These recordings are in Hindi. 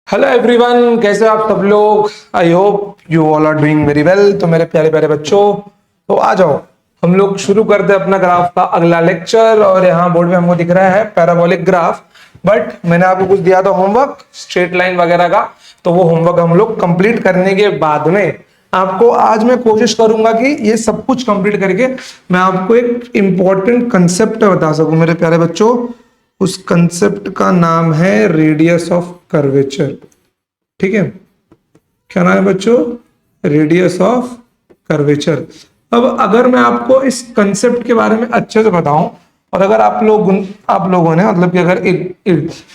हेलो एवरीवन, कैसे हो आप सब लोग। I hope you all are doing very well. तो मेरे प्यारे प्यारे बच्चों, तो आ जाओ हम लोग शुरू करते हैं अपना ग्राफ का अगला लेक्चर। और यहाँ बोर्ड में हमको दिख रहा है पैराबोलिक ग्राफ, बट मैंने आपको कुछ दिया था होमवर्क स्ट्रेट लाइन वगैरह का, तो वो होमवर्क हम लोग कंप्लीट करने के बाद में आपको आज मैं कोशिश करूंगा कि ये सब कुछ कंप्लीट करके मैं आपको एक इंपॉर्टेंट कंसेप्ट बता सकूं मेरे प्यारे बच्चों। उस कंसेप्ट का नाम है रेडियस ऑफ कर्वेचर। ठीक है, क्या नाम है बच्चों? Radius of curvature. अब अगर मैं आपको इस कंसेप्ट के बारे में अच्छे से बताऊं, और अगर आप लोगों ने मतलब कि अगर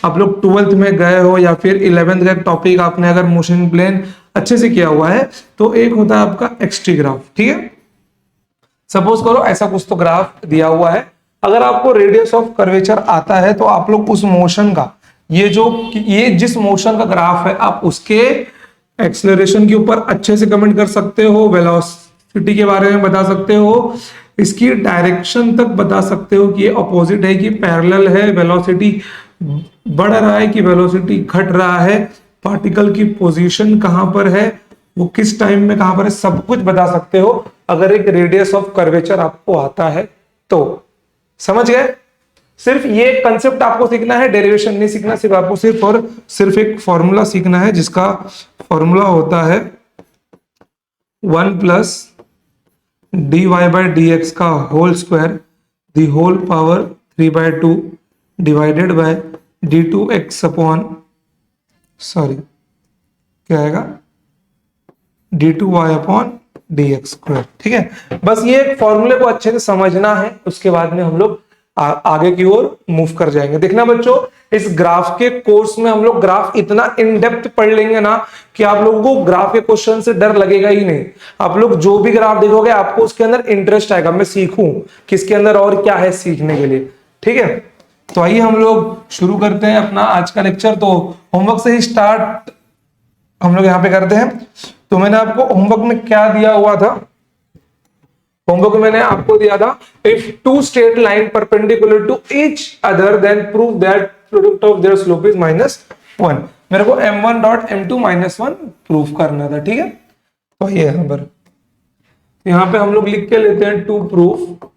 आप लोग 12th में गए हो या फिर 11th का टॉपिक आपने अगर मोशन प्लेन अच्छे से किया हुआ है, तो एक होता है आपका एक्सटी ग्राफ। ठीक है, सपोज करो ऐसा कुछ तो ग्राफ दिया हुआ है। अगर आपको रेडियस ऑफ कर्वेचर आता है तो आप लोग उस मोशन का ये जिस मोशन का ग्राफ है आप उसके एक्सेलरेशन के ऊपर अच्छे से कमेंट कर सकते हो, वेलोसिटी के बारे में बता सकते हो, इसकी डायरेक्शन तक बता सकते हो कि ये अपोजिट है कि पैरेलल है, वेलोसिटी बढ़ रहा है कि वेलोसिटी घट रहा है, पार्टिकल की पोजीशन कहां पर है, वो किस टाइम में कहां पर है, सब कुछ बता सकते हो अगर एक रेडियस ऑफ कर्वेचर आपको आता है तो। समझ गए? सिर्फ ये कंसेप्ट आपको सीखना है, डेरिवेशन नहीं सीखना। सिर्फ आपको सिर्फ एक फॉर्मूला सीखना है जिसका फॉर्मूला होता है 1 plus D Y by D X का whole square the whole power 3/2 divided by D two X upon क्या आएगा D two Y upon D x square. ठीक है, बस ये फॉर्मूले को अच्छे से समझना है, उसके बाद में हम लोग आगे की ओर मूव कर जाएंगे। देखना बच्चों, इस ग्राफ के कोर्स में हम लोग ग्राफ इतना इन डेप्थ पढ़ लेंगे ना कि आप लोगों को ग्राफ के क्वेश्चन से डर लगेगा ही नहीं। आप लोग जो भी ग्राफ देखोगे आपको उसके अंदर इंटरेस्ट आएगा, मैं सीखूं किसके अंदर और क्या है सीखने के लिए। ठीक है, तो आइए हम लोग शुरू करते हैं अपना आज का लेक्चर। तो होमवर्क से ही स्टार्ट हम लोग यहाँ पे करते हैं। तो मैंने आपको होमवर्क में क्या दिया हुआ था? होमवर्क में मैंने आपको दिया था if two straight line perpendicular to each other then prove that product of their slope is -1। मेरे को m1 डॉट m2 -1 प्रूव करना था। ठीक है, तो ये यहाँ पे हम लोग लिख के लेते हैं टू प्रूफ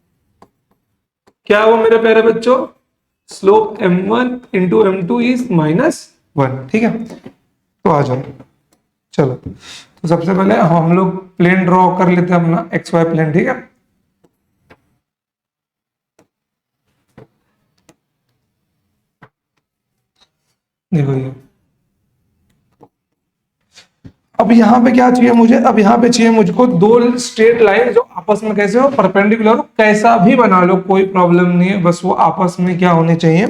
क्या हो मेरे प्यारे बच्चों, slope m1 into m2 is -1। ठीक है, तो आ जाओ चलो। तो सबसे पहले हम लोग प्लेन ड्रॉ कर लेते हैं अपना एक्स वाई प्लेन। ठीक है, देखो ये अब यहाँ पे क्या चाहिए मुझे? अब यहाँ पे चाहिए मुझको दो स्ट्रेट लाइन जो आपस में कैसे हो, परपेंडिकुलर हो, कैसा भी बना लो कोई प्रॉब्लम नहीं है, बस वो आपस में क्या होने चाहिए,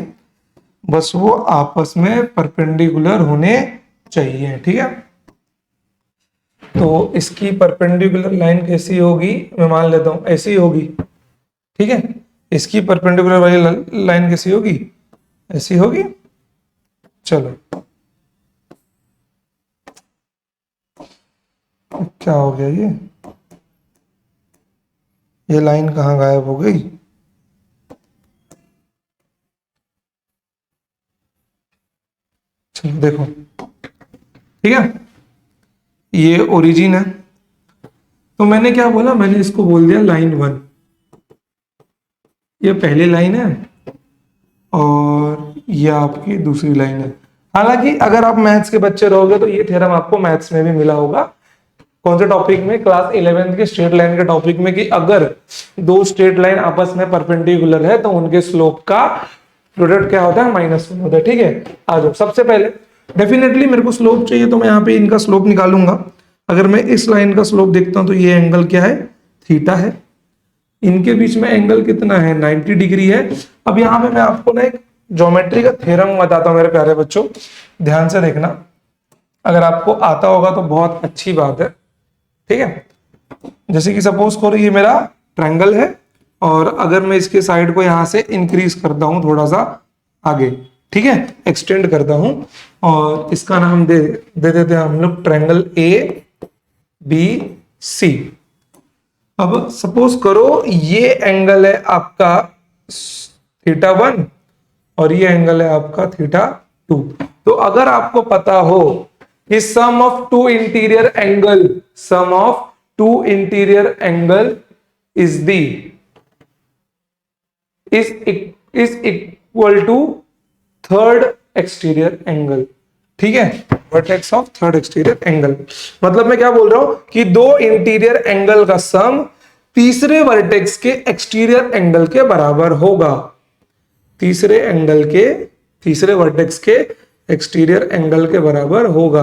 बस वो आपस में परपेंडिकुलर होने चाहिए। ठीक है, तो इसकी परपेंडिकुलर लाइन कैसी होगी, मैं मान लेता हूं ऐसी होगी। ठीक है, इसकी परपेंडिकुलर वाली लाइन कैसी होगी? ऐसी होगी। चलो, क्या हो गया ये लाइन कहाँ गायब हो गई? चलो देखो, ठीक है, ये ओरिजिन है। तो मैंने क्या बोला, मैंने इसको बोल दिया लाइन 1। ये पहली लाइन है और ये आपकी दूसरी लाइन है। हालांकि अगर आप मैथ्स के बच्चे रहोगे तो ये थ्योरम आपको मैथ्स में भी मिला होगा। कौन से टॉपिक में? क्लास 11th के स्ट्रेट लाइन के टॉपिक में, कि अगर दो स्ट्रेट लाइन आपस में परपेंडिकुलर है तो उनके स्लोप का प्रोडक्ट क्या होता है? -1 होता है। ठीक है, आ जाओ। सबसे पहले डेफिनेटली मेरे को स्लोप चाहिए, तो मैं यहाँ पे इनका स्लोप निकालूंगा। अगर मैं इस लाइन का स्लोप देखता हूं तो ये एंगल क्या है? थीटा है। इनके बीच में एंगल कितना है? 90 डिग्री है। अब यहाँ पे मैं आपको ना एक ज्योमेट्री का थ्योरम बताता हूँ मेरे प्यारे बच्चों, ध्यान से देखना। अगर आपको आता होगा तो बहुत अच्छी बात है। ठीक है, जैसे कि सपोज करो ये मेरा ट्रायंगल है, और अगर मैं इसके साइड को यहां से इंक्रीज करता हूं थोड़ा सा आगे, ठीक है, एक्सटेंड करता हूं, और इसका नाम दे देते हैं हम लोग ट्रायंगल ABC। अब सपोज करो ये एंगल है आपका θ1 और ये एंगल है आपका θ2। तो अगर आपको पता हो कि sum of two interior angle is the is equal to third exterior angle, ठीक है, vertex of third exterior angle. मतलब मैं क्या बोल रहा हूं कि दो इंटीरियर एंगल का सम तीसरे वर्टेक्स के एक्सटीरियर एंगल के बराबर होगा। तीसरे वर्टेक्स के एक्सटीरियर एंगल के बराबर होगा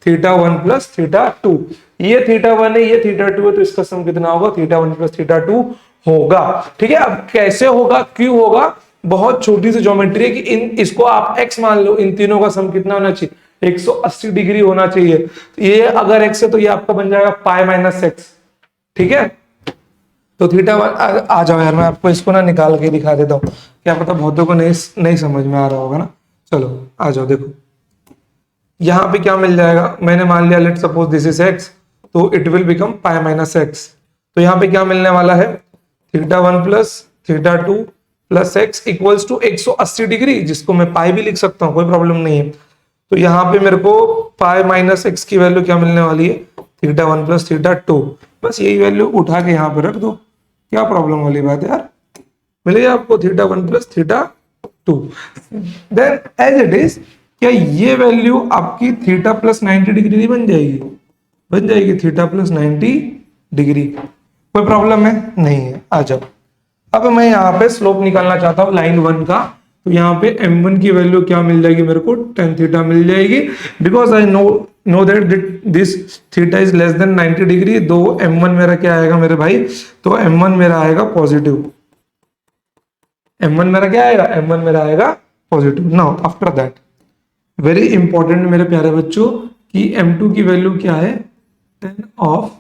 θ1 प्लस θ2। ये θ1 है, ये θ2 है, तो इसका सम कितना होगा, θ1 प्लस θ2 होगा। ठीक है, अब कैसे होगा, क्यों होगा, बहुत छोटी सी ज्योमेट्री है कि इसको आप x मान लो, इन तीनों का सम कितना होना चाहिए, 180 डिग्री होना चाहिए। तो ये अगर x है तो ये आपका बन जाएगा पाई माइनस x। ठीक है, तो θ1 आ जाओ यार, मैं आपको इसको ना निकाल के दिखा देता हूँ, क्या पता बहुतों को नहीं समझ में आ रहा होगा ना। चलो आ जाओ, देखो यहां पे क्या मिल जाएगा, मैंने मान लिया let suppose this is x, तो it will become pi minus x। तो यहाँ पे क्या मिलने वाला है, θ1 plus θ2 plus x equals to 180 degree, जिसको मैं पाई भी लिख सकता हूँ, कोई प्रॉब्लम नहीं है। तो यहाँ पे मेरे को पाई माइनस x की वैल्यू क्या मिलने वाली है, θ1 प्लस θ2। बस यही वैल्यू उठा के यहाँ पे रख दो, क्या प्रॉब्लम वाली बात है यार, मिलेगा आपको θ1 plus θ2। Then as it is, क्या ये वैल्यू आपकी थीटा प्लस 90 डिग्री नहीं बन जाएगी, बन जाएगी थीटा प्लस 90 डिग्री, कोई प्रॉब्लम है नहीं है। आ जाओ, अब मैं यहाँ पे स्लोप निकालना चाहता हूँ लाइन 1 का, तो यहाँ पे m1 की वैल्यू क्या मिल जाएगी मेरे को, tan थीटा मिल जाएगी, because I know that this theta is less than 90 degree. दो m1 मेरा क्या आएगा मेरे भाई, तो m1 मेरा आएगा पॉजिटिव, m1 मेरा क्या आएगा, m1 मेरा आएगा positive. Now after that very important मेरे प्यारे बच्चों कि m2 की वैल्यू क्या है, tan ऑफ,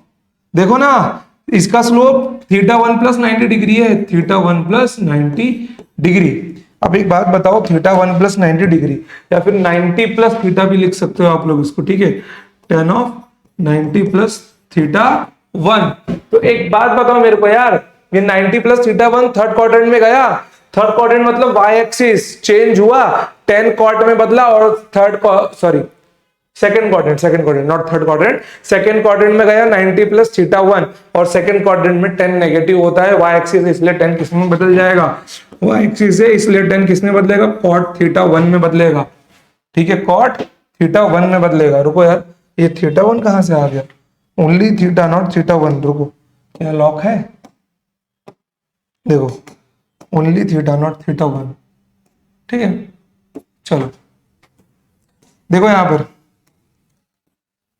देखो ना इसका स्लोप θ1 प्लस 90 डिग्री है, θ1 प्लस 90 डिग्री। अब एक बात बताओ, θ1 प्लस 90 डिग्री या फिर 90 प्लस थीटा भी लिख सकते हो आप लोग इसको, ठीक है, tan ऑफ 90 प्लस θ1। तो एक बात बताओ मेरे को यार, ये 90 प्लस θ1 थर्ड क्वाड्रेंट में गया, थर्ड क्वाड्रेंट मतलब y एक्सिस चेंज हुआ, tan कॉट में बदला, और second quadrant not third quadrant, second quadrant में गया 90 प्लस θ1, और सेकंड क्वाड्रेंट में tan नेगेटिव होता है, y एक्सिस, इसलिए tan किस में बदल जाएगा, y एक्सिस है, इसलिए tan किस में बदलेगा, cot θ1 में बदलेगा। ठीक है, cot θ1 में बदलेगा। रुको यार, ये θ1 कहां से आ गया, ओनली थीटा नॉट θ1, रुको क्या लॉक है, देखो ओनली थीटा नॉट θ1, ठीक है। चलो देखो यहां पर,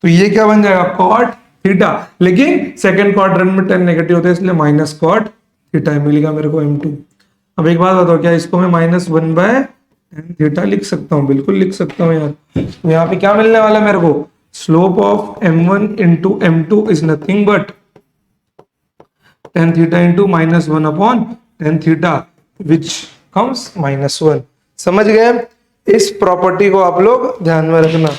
तो ये क्या बन जाएगा, कॉट थीटा, लेकिन सेकंड क्वाड्रेंट में tan नेगेटिव होता है, इसलिए माइनस कॉट थीटा मिलेगा मेरे को m2। अब एक बात बताओ, क्या इसको मैं -1 बाय tan थीटा लिख सकता हूँ, बिल्कुल लिख सकता हूँ यार। तो यहाँ पे क्या मिलने वाला है मेरे को, slope of m1 into m2 is nothing but tan theta into -1 upon tan theta which comes -1। समझ गए, इस प्रॉपर्टी को आप लोग ध्यान में रखना,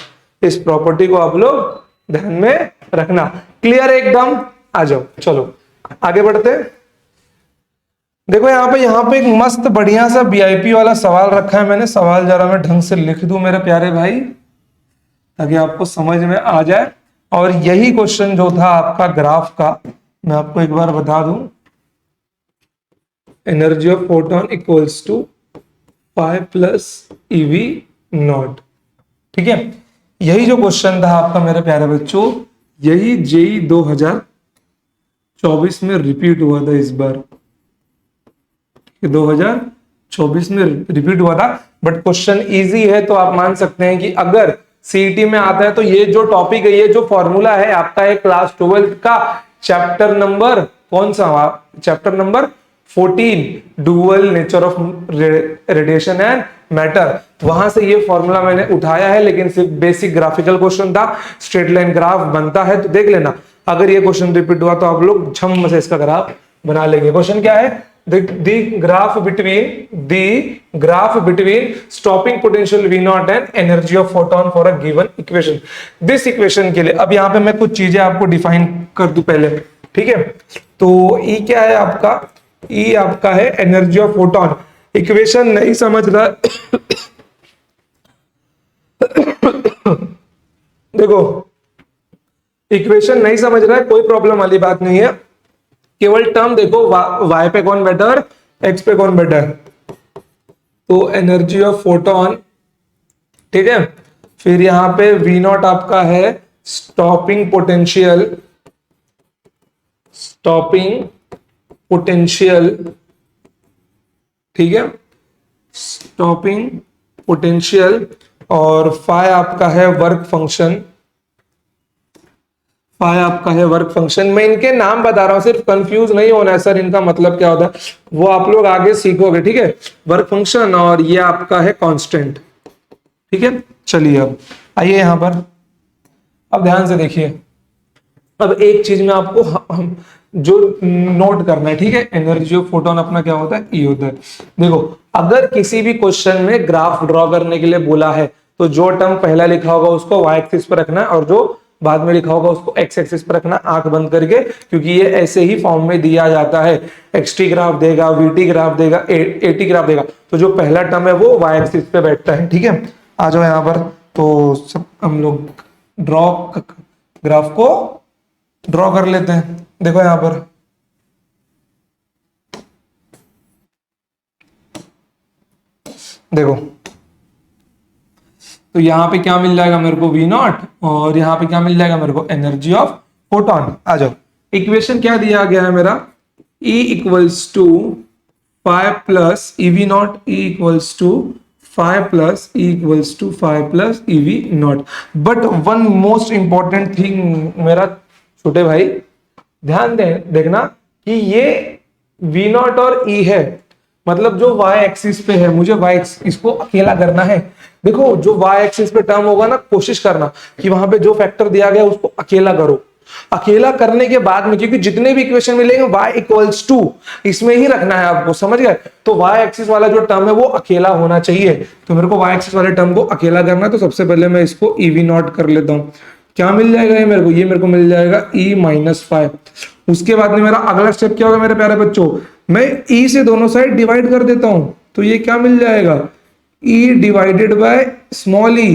इस प्रॉपर्टी को आप लोग ध्यान में रखना, क्लियर एकदम। आ जाओ, चलो आगे बढ़ते। देखो यहाँ पे एक मस्त बढ़िया सा वीआईपी वाला सवाल रखा है मैंने, सवाल जरा मैं ढंग से लिख दूं मेरे प्यारे भाई, ताकि आपको समझ में आ जाए। और यही क्वेश्चन जो था आपका ग्राफ का, मैं आपको एक बार बता दूं, energy of photon equals to pi plus EV naught. ठीक है, यही जो क्वेश्चन था आपका मेरे प्यारे बच्चों, यही जेई 2024 में रिपीट हुआ था इस बार, 2024 में रिपीट हुआ था। बट क्वेश्चन इजी है, तो आप मान सकते हैं कि अगर सीईटी में आता है तो ये जो टॉपिक है, ये जो फॉर्मूला है आपका, एक क्लास 12 का चैप्टर नंबर कौन सा, chapter number 14, dual nature of radiation and matter, वहां से ये फॉर्मूला मैंने उठाया है, लेकिन सिर्फ बेसिक ग्राफिकल क्वेश्चन था, स्ट्रेट लाइन ग्राफ बनता है तो देख लेना। अगर ये क्वेश्चन रिपीट हुआ तो आप लोग झम से इसका ग्राफ बना लेंगे। क्वेश्चन क्या है, the graph between stopping potential V naught and energy of photon for a given equation। this equation के लिए अब यहाँ पे मैं कुछ चीजें आपको डिफाइन कर दूं पहले, ठीक है। तो E क्या है आपका, E आपका है एनर्जी ऑफ फोटोन। इक्वेशन नहीं समझ रहा देखो, इक्वेशन नहीं समझ रहा है, कोई प्रॉब्लम वाली बात नहीं है, केवल टर्म देखो, y पे कौन बेटर, x पे कौन बेटर। तो एनर्जी ऑफ फोटोन, ठीक है, फिर यहां पे v नॉट आपका है स्टॉपिंग पोटेंशियल, स्टॉपिंग पोटेंशियल, ठीक है, स्टॉपिंग पोटेंशियल, और फाई आपका है वर्क फंक्शन, फाई आपका है वर्क फंक्शन। मैं इनके नाम बता रहा हूं, सिर्फ कंफ्यूज नहीं होना है सर इनका मतलब क्या होता है, वो आप लोग आगे सीखोगे, ठीक है। वर्क फंक्शन, और ये आपका है कांस्टेंट, ठीक है। चलिए अब आइए यहां पर, अब ध्यान से देखिए। अब एक चीज में आपको जो नोट करना है, ठीक है, एनर्जी ऑफ फोटोन अपना क्या होता है, ई होता है। देखो, अगर किसी भी क्वेश्चन में ग्राफ ड्रॉ करने के लिए बोला है, तो जो टर्म पहला लिखा होगा उसको वाई एक्सिस पर रखना है, और जो बाद में लिखा होगा उसको एक्स एक्सिस पर रखना, आंख बंद करके, क्योंकि ये ऐसे ही फॉर्म में दिया जाता है। एक्सटी ग्राफ देगा, वीटी ग्राफ देगा, एटी ग्राफ देगा, तो जो पहला टर्म है वो वाई एक्सिस पे बैठता है, ठीक है। आ जाओ यहाँ पर, तो सब हम लोग ड्रॉ ग्राफ को ड्रॉ कर लेते हैं। देखो यहां पर, देखो, तो यहां पे क्या मिल जाएगा मेरे को, वी नॉट, और यहां पे क्या मिल जाएगा मेरे को, एनर्जी ऑफ फोटोन। आ जाओ, इक्वेशन क्या दिया गया है मेरा, E equals to 5 plus EV naught, E equals to 5 plus E equals to 5 plus EV naught. But one most important thing मेरा छोटे भाई, ध्यान देखना कि ये वी नॉट और ई है, मतलब जो वाई एक्सिस पे है, मुझे वाई इसको अकेला करना है। देखो, जो वाई एक्सिस पे टर्म होगा ना, कोशिश करना कि वहां पे जो फैक्टर दिया गया उसको अकेला करो। अकेला करने के बाद में, क्योंकि जितने भी इक्वेशन मिलेंगे y इक्वल्स टू इसमें ही रखना है आपको, समझ गए। तो y एक्सिस वाला जो टर्म है वो अकेला होना चाहिए, तो मेरे को y एक्सिस वाले टर्म को अकेला करना है। तो सबसे पहले मैं इसको ईवी नॉट कर लेता हूं। क्या मिल जाएगा ये मेरे को, ये मेरे को मिल जाएगा e माइनस 5। उसके बाद में मेरा अगला स्टेप क्या होगा मेरे प्यारे बच्चों, मैं e से दोनों साइड डिवाइड कर देता हूं, तो ये क्या मिल जाएगा, e divided by small e,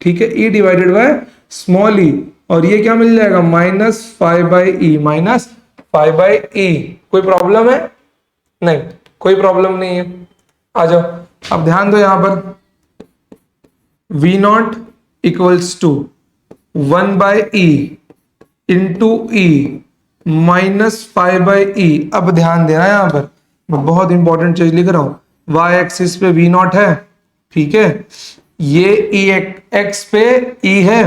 ठीक है, e divided by small e, और ये क्या मिल जाएगा, -5 बाई ई, -5 बाई ई। कोई प्रॉब्लम है, नहीं, कोई प्रॉब्लम नहीं है। आ जाओ, अब ध्यान दो यहां पर, v not equals to 1 by e into e -5 by e. अब ध्यान देना यहां पर, मैं बहुत इंपॉर्टेंट चीज लिख रहा हूं। y एक्सिस पे v नॉट है, ठीक है, ये ई एक्स पे e है,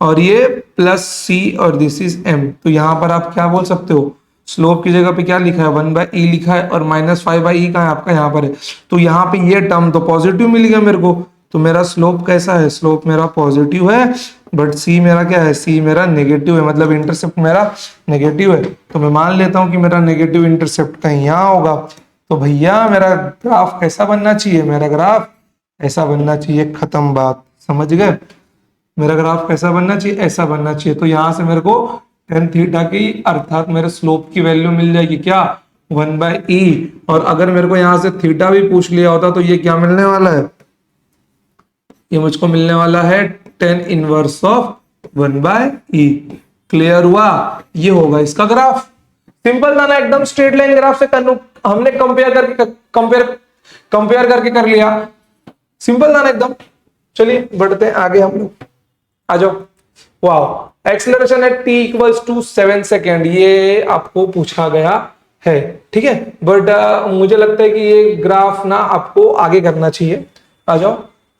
और ये प्लस सी, और दिस इज m। तो यहां पर आप क्या बोल सकते हो, स्लोप की जगह पे क्या लिखा है, 1 बाई ई लिखा है, और -5 बाई ई कहाँ है आपका, यहाँ पर है। तो यहाँ पे ये टर्म तो पॉजिटिव मिल गया मेरे को, तो मेरा स्लोप कैसा है, स्लोप मेरा पॉजिटिव है, बट सी मेरा क्या है, सी मेरा नेगेटिव है, मतलब इंटरसेप्ट मेरा नेगेटिव है। तो मैं मान लेता हूं कि मेरा नेगेटिव इंटरसेप्ट कहीं यहाँ होगा। तो भैया मेरा ग्राफ कैसा बनना चाहिए, मेरा ग्राफ ऐसा बनना चाहिए, खत्म बात, समझ गए। मेरा ग्राफ कैसा बनना चाहिए, ऐसा बनना चाहिए। तो यहां से मेरे को टेन थीटा की, अर्थात मेरे स्लोप की वैल्यू मिल जाएगी क्या, 1 बाई ई। और अगर मेरे को यहां से थीटा भी पूछ लिया होता तो ये क्या मिलने वाला है, ये मुझको मिलने वाला है tan inverse of 1 by E. Clear हुआ, ये होगा इसका ग्राफ। सिंपल था ना एकदम, स्ट्रेट लाइन ग्राफ से हमने कंपेयर करके कर लिया, सिंपल था ना एकदम। चलिए बढ़ते हैं आगे हम लोग, आ जाओ। Wow, acceleration at t equals to 7 second, ये आपको पूछा गया है, ठीक है। बट मुझे लगता है कि ये ग्राफ ना आपको आगे करना चाहिए। आ जाओ,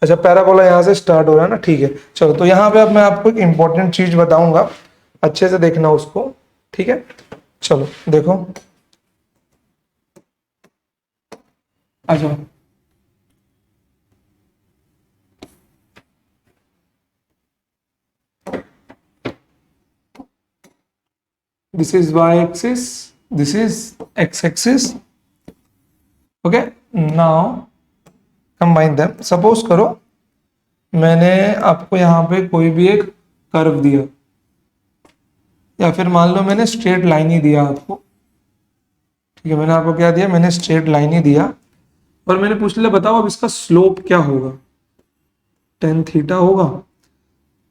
अच्छा पैराबोला यहाँ से स्टार्ट हो रहा है ना, ठीक है। चलो, तो यहाँ पे अब मैं आपको एक इंपॉर्टेंट चीज बताऊंगा, अच्छे से देखना उसको, ठीक है। चलो देखो, आ जाओ। This is y axis, this is x axis, okay, now combine them। Suppose करो मैंने आपको यहाँ पे कोई भी एक कर्व दिया, या फिर मान लो मैंने स्ट्रेट लाइन ही दिया आपको, ठीक है, मैंने आपको क्या दिया, मैंने स्ट्रेट लाइन ही दिया, और मैंने पूछ लिया बताओ अब इसका स्लोप क्या होगा, टेन थीटा होगा।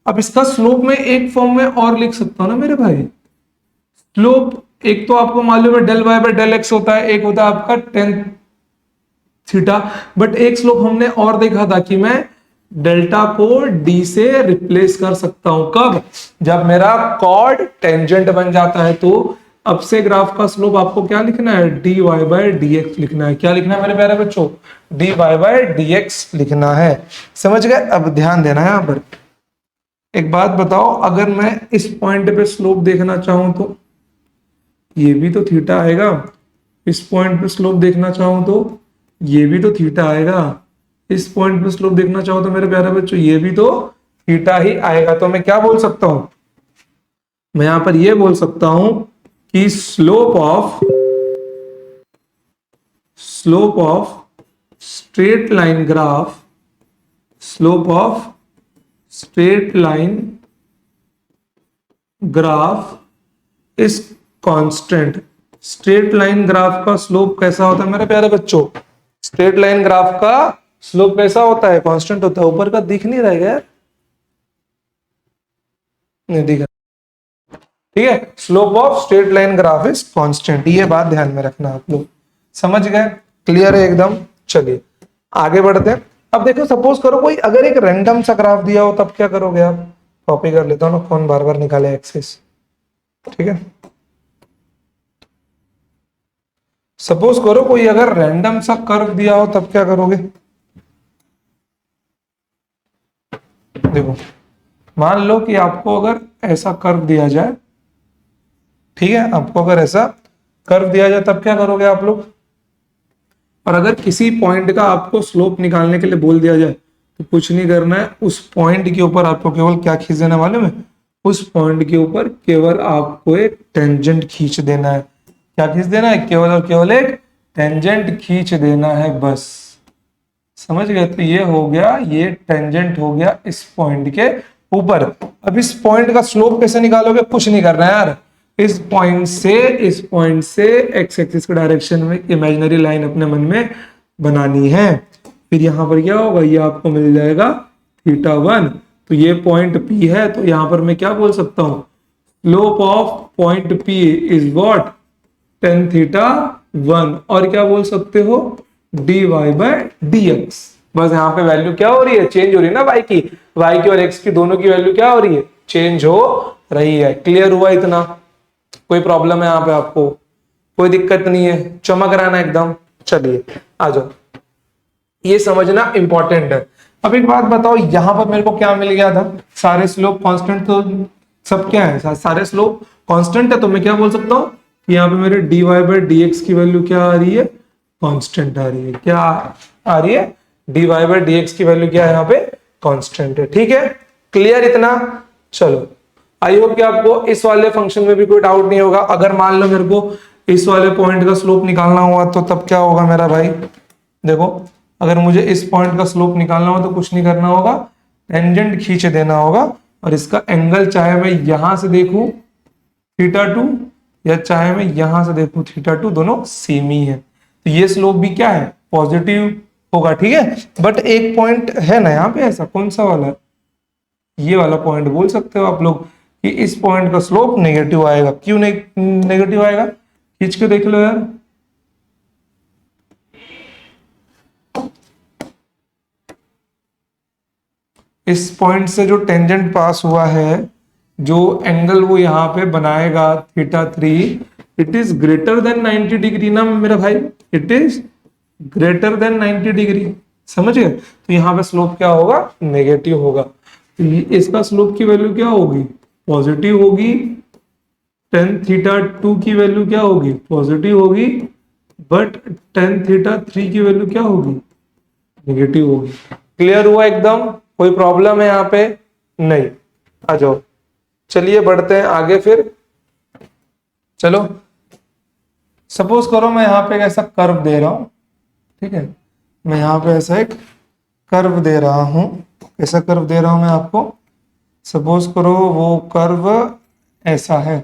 अब इसका स्लोप में एक फॉर्म में और लिख सकता हूं ना मेरे भाई। स्लोप एक तो आपको मालूम है del Y by del X होता है, एक होता है आपका टेन थीटा। बट एक स्लोप हमने और देखा था कि मैं डेल्टा को डी से रिप्लेस कर सकता हूं। कब? जब मेरा कॉर्ड टेंजेंट बन जाता है। तो अब से ग्राफ का स्लोप आपको क्या लिखना है? D Y by D X लिखना है। क्या लिखना है मेरे प्यारे बच्चों? D Y by D X लिखना है। समझ गए? अब ध्यान देना है यहां पर। एक बात बताओ, अगर मैं इस पॉइंट पे स्लोप देखना चाहूं तो ये भी तो थीटा आएगा। इस पॉइंट पे स्लोप देखना चाहूं तो ये भी तो थीटा आएगा। इस पॉइंट पे स्लोप देखना चाहो तो मेरे प्यारे बच्चों ये भी तो थीटा ही आएगा। तो मैं क्या बोल सकता हूं? मैं यहां पर ये बोल सकता हूं कि slope of straight line graph, slope of straight line graph is constant. Straight line graph का स्लोप कैसा होता है मेरे प्यारे बच्चों? स्ट्रेट लाइन ग्राफ का स्लोप कैसा होता है? कांस्टेंट होता है। ऊपर का दिख नहीं रहा है यार, नहीं दिख रहा। ठीक है, slope of straight line graph is constant. ये बात ध्यान में रखना आप लोग। समझ गए? क्लियर है एकदम? चलिए आगे बढ़ते हैं। अब देखो, सपोज करो कोई अगर एक रैंडम सा ग्राफ दिया हो तब क्या करोगे आप? कॉपी कर लेता हूं ना, कौन बार बार निकाले एक्सिस। ठीक है, सपोज करो कोई अगर रैंडम सा कर्व दिया हो तब क्या करोगे? देखो, मान लो कि आपको अगर ऐसा कर्व दिया जाए, ठीक है, आपको अगर ऐसा कर्व दिया जाए तब क्या करोगे आप लोग? और अगर किसी पॉइंट का आपको स्लोप निकालने के लिए बोल दिया जाए तो कुछ नहीं करना है, उस पॉइंट के ऊपर आपको केवल क्या खींच देना मालूम है? उस पॉइंट के ऊपर केवल आपको एक टेंजेंट खींच देना है। क्या खींच देना है? केवल और केवल एक टेंजेंट खींच देना है, बस। समझ गए? तो ये हो गया, ये टेंजेंट हो गया इस पॉइंट के ऊपर। अब इस पॉइंट का स्लोप कैसे निकालोगे? कुछ नहीं करना है यार। इस पॉइंट से एक्स एक्सिस के डायरेक्शन में इमेजिनरी लाइन अपने मन में बनानी है। फिर यहां पर क्या होगा? ये आपको मिल जाएगा थीटा वन। तो ये पॉइंट पी है, तो यहां पर मैं क्या बोल सकता हूं? Slope of point P is what? Tan theta one. और क्या बोल सकते हो? D Y by D X. बस यहाँ पे वैल्यू क्या हो रही है? चेंज हो रही है ना वाई की। वाई की और एक्स की दोनों की वैल्यू क्या हो रही है? चेंज हो रही है। क्लियर हुआ इतना? कोई प्रॉब्लम है यहाँ पे आपको? कोई दिक्कत नहीं है? चमक रहा है ना एकदम? चलिए आ जाओ, ये समझना इंपॉर्टेंट है। अब एक बात बताओ, यहां पर मेरे को क्या मिल गया था? सारे स्लोप कांस्टेंट तो सब क्या है? सारे स्लोप कांस्टेंट है। तो मैं क्या बोल सकता हूं कि यहाँ पे मेरे D Y by D x की वैल्यू क्या आ रही है? कांस्टेंट आ रही है। क्या आ रही है? D Y by D x की वैल्यू क्या है यहाँ पे? कांस्टेंट है। ठीक है, क्लियर इतना? चलो, आई होप कि आपको इस वाले फंक्शन में भी कोई डाउट नहीं होगा। अगर मान लो मेरे को इस वाले पॉइंट का स्लोप निकालना हुआ तो तब क्या होगा मेरा भाई? देखो, अगर मुझे इस पॉइंट का स्लोप निकालना हो तो कुछ नहीं करना होगा, टेंजेंट खींच देना होगा। और इसका एंगल चाहे मैं यहां से देखूं थीटा टू, या चाहे मैं यहां से देखूं थीटा टू, दोनों सेम ही है। तो ये स्लोप भी क्या है? पॉजिटिव होगा। ठीक है, बट एक पॉइंट है ना यहाँ पे ऐसा, कौन सा वाला? ये वाला पॉइंट बोल सकते हो आप लोग कि इस पॉइंट का स्लोप नेगेटिव आएगा। क्यों नेगेटिव आएगा? खींच के देख लो यार। इस पॉइंट से जो टेंजेंट पास हुआ है, जो एंगल वो यहाँ पे बनाएगा theta three, it is greater then 90 degree ना मेरा भाई। It is greater then 90 degree. समझ गए? तो यहाँ पे स्लोप क्या होगा? नेगेटिव होगा। तो इसका स्लोप की वैल्यू क्या होगी? पॉजिटिव होगी। टेन थीटा टू की वैल्यू क्या होगी? पॉजिटिव होगी। बट टेन थीटा थ्री की वैल्यू क्या होगी? नेगेटिव होगी। क्लियर हुआ एकदम? कोई प्रॉब्लम है यहाँ पे? नहीं। आ जाओ, चलिए बढ़ते हैं आगे फिर। चलो, सपोज करो मैं यहाँ पे ऐसा कर्व दे रहा हूं। ठीक है, मैं यहाँ पे ऐसा एक कर्व दे रहा हूं। ऐसा कर्व दे रहा हूं मैं आपको। सपोज करो वो कर्व ऐसा है।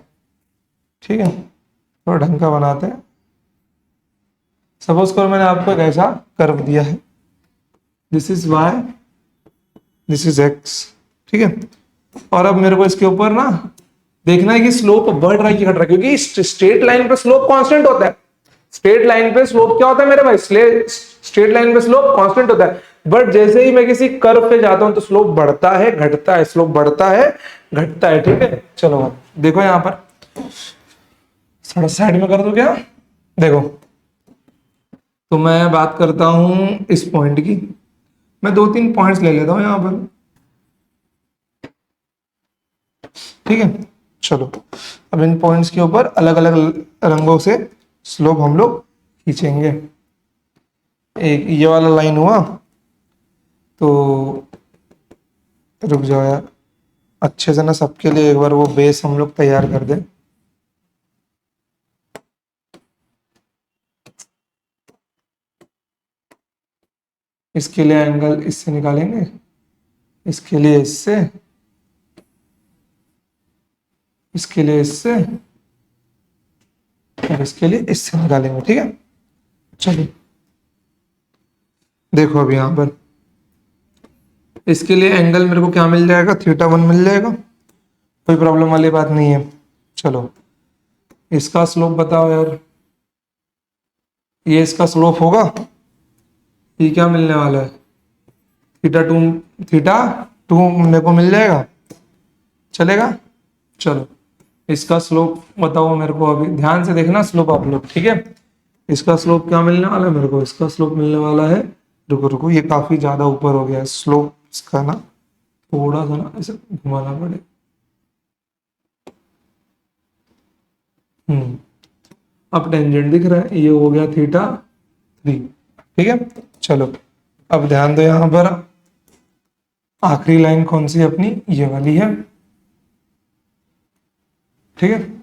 ठीक है, थोड़ा ढंग का बनाते हैं। सपोज करो मैंने आपको एक ऐसा कर्व दिया है। This is y, this is x, ठीक है। और अब मेरे को इसके ऊपर ना देखना है कि स्लोप बढ़ रहा है कि घट रहा है, क्योंकि स्ट्रेट लाइन पे स्लोप कांस्टेंट होता है। स्ट्रेट लाइन पे स्लोप क्या होता है मेरे भाई? स्ट्रेट लाइन पे स्लोप कांस्टेंट होता है। बट जैसे ही मैं किसी कर्व पे जाता हूं तो स्लोप बढ़ता है घटता है, स्लोप बढ़ता है घटता है, ठीक है। चलो अब देखो यहां पर थोड़ा साइड में कर दो क्या, देखो। तो मैं बात करता हूं इस पॉइंट की, मैं 2-3 पॉइंट्स ले लेता हूं यहां पर, ठीक है। चलो अब इन पॉइंट्स के ऊपर अलग अलग रंगों से स्लोप हम लोग खींचेंगे। एक ये वाला लाइन हुआ, तो रुक जाओ यार, अच्छे से ना सबके लिए एक बार वो बेस हम लोग तैयार कर दें। इसके लिए एंगल इससे निकालेंगे, इसके लिए इससे, इसके लिए इससे, और इसके लिए इससे निकालेंगे, ठीक है। चलिए देखो अब यहां पर इसके लिए एंगल मेरे को क्या मिल जाएगा, θ1 मिल जाएगा, कोई प्रॉब्लम वाली बात नहीं है। चलो इसका स्लोप बताओ यार, ये इसका स्लोप होगा, ये क्या मिलने वाला है, θ2 मेरे को मिल जाएगा, चलेगा। चलो इसका स्लोप बताओ मेरे को, अभी ध्यान से देखना स्लोप आप लोग, ठीक है। इसका स्लोप क्या मिलने वाला है मेरे को, इसका स्लोप मिलने वाला है, रुको रुको ये काफी ज्यादा ऊपर हो गया है स्लोप इसका ना, थोड़ा सा ना ऐसे घुमाना पड़े। अब टेंजेंट दिख रहा है, ये हो गया θ3, ठीक है। चलो अब ध्यान दो यहां पर, आखिरी लाइन कौन सी अपनी, ये वाली है, ठीक है।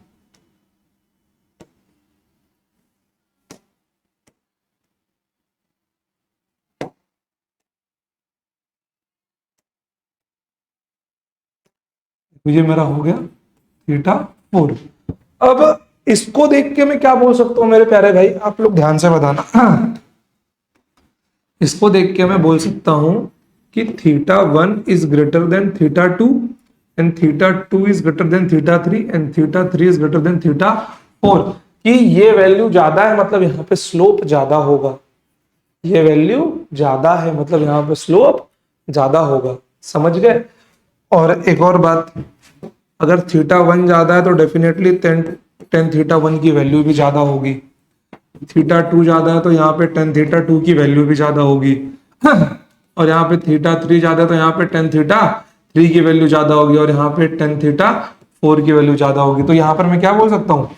ये मेरा हो गया θ4। अब इसको देख के मैं क्या बोल सकता हूं मेरे प्यारे भाई, आप लोग ध्यान से बताना। इसको देख के मैं बोल सकता हूं कि θ1 is greater than θ2 and θ2 is greater than θ3 and θ3 is greater than θ4, कि ये वैल्यू ज्यादा है मतलब यहाँ पे स्लोप ज्यादा होगा, ये वैल्यू ज्यादा है मतलब यहाँ पे स्लोप ज्यादा होगा, समझ गए। और एक और बात, अगर θ1 ज्यादा है तो डेफिनेटली tan θ1 की वैल्यू भी ज्यादा होगी, θ2 ज्यादा है तो यहाँ पे tan θ2 की वैल्यू भी ज्यादा होगी, और यहाँ पे θ3 ज्यादा है तो यहाँ पे tan θ3 की वैल्यू ज्यादा होगी, और यहाँ पे tan θ4 की वैल्यू ज्यादा होगी। तो यहाँ पर मैं क्या बोल सकता हूँ,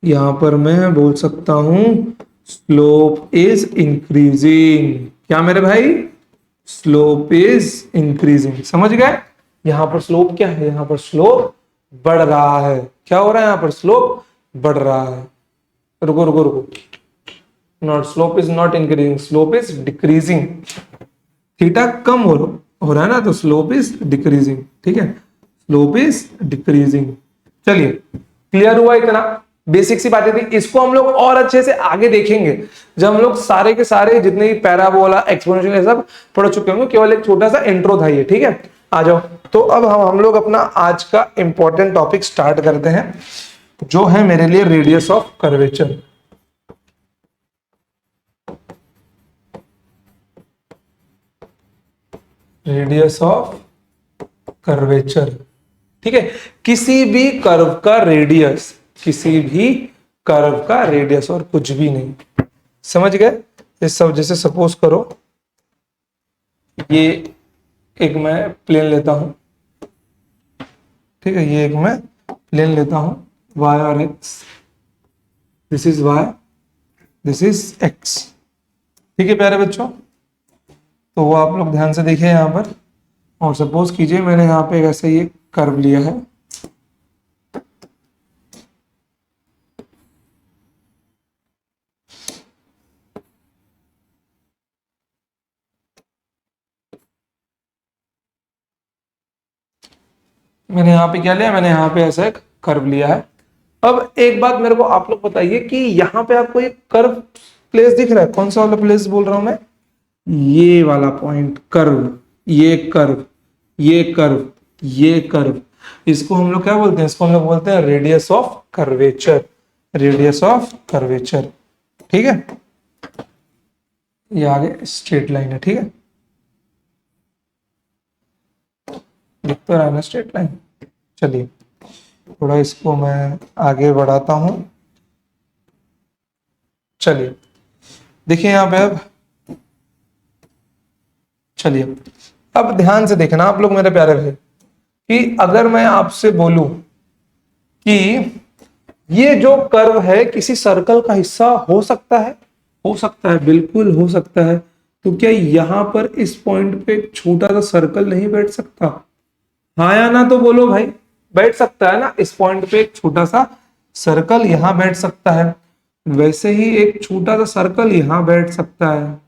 यहाँ पर मैं बोल सकता हूँ स्लोप इज इंक्रीजिंग, क्या मेरे भाई, स्लोप इज इंक्रीजिंग, समझ गए। यहाँ पर स्लोप क्या है, यहाँ पर स्लोप बढ़ रहा है, क्या हो रहा है यहाँ पर, स्लोप बढ़ रहा है। रुको रुको रुको, not slope is not increasing, slope is decreasing, theta कम हो रहा है ना, तो स्लोप इज डिक्रीजिंग, ठीक है, स्लोप इज डिक्रीजिंग। चलिए क्लियर हुआ, इतना बेसिक सी बातें थी, इसको हम लोग और अच्छे से आगे देखेंगे जब हम लोग सारे के सारे जितने भी पैराबोला एक्सपोनेंशियल सब पढ़ चुके होंगे, केवल एक छोटा सा इंट्रो था ये, ठीक है। आ जाओ, तो अब हम लोग अपना आज का इंपॉर्टेंट टॉपिक स्टार्ट करते हैं, जो है मेरे लिए radius of curvature. Radius of curvature, ठीक है, किसी भी कर्व का रेडियस, किसी भी कर्व का रेडियस और कुछ भी नहीं, समझ गए। ये सब जैसे सपोज करो ये एक मैं प्लेन लेता हूं, ठीक है, ये एक मैं प्लेन लेता हूं y और x, this is y, this is x, ठीक है प्यारे बच्चों। तो वो आप लोग ध्यान से देखिए यहां पर, और सपोज कीजिए मैंने यहाँ पे ऐसे ये कर्व लिया है, मैंने यहाँ पे क्या लिया, मैंने यहाँ पे ऐसा एक कर्व लिया है। अब एक बात मेरे को आप लोग बताइए कि यहाँ पे आपको एक कर्व प्लेस दिख रहा है, कौन सा वाला प्लेस बोल रहा हूं मैं, ये वाला पॉइंट कर्व, ये कर्व, ये कर्व, ये कर्व, इसको हम लोग क्या बोलते हैं? इसको हम लोग बोलते हैं radius of curvature, radius of curvature. ठीक है, ये आगे स्ट्रेट लाइन है। ठीक है, दिख तो रहा है ना स्ट्रेट लाइन। चलिए थोड़ा इसको मैं आगे बढ़ाता हूं। चलिए देखिए यहां पे अब, चलिए अब ध्यान से देखना आप लोग मेरे प्यारे भाई, कि अगर मैं आपसे बोलूं कि ये जो कर्व है किसी सर्कल का हिस्सा हो सकता है? हो सकता है, बिल्कुल हो सकता है। तो क्या यहां पर इस पॉइंट पे एक छोटा सा सर्कल नहीं बैठ सकता? हाँ या ना तो बोलो भाई। बैठ सकता है ना, इस पॉइंट पे एक छोटा सा सर्कल यहां बैठ सकता है, वैसे ही एक छोटा सा सर्कल यहां बैठ सकता है,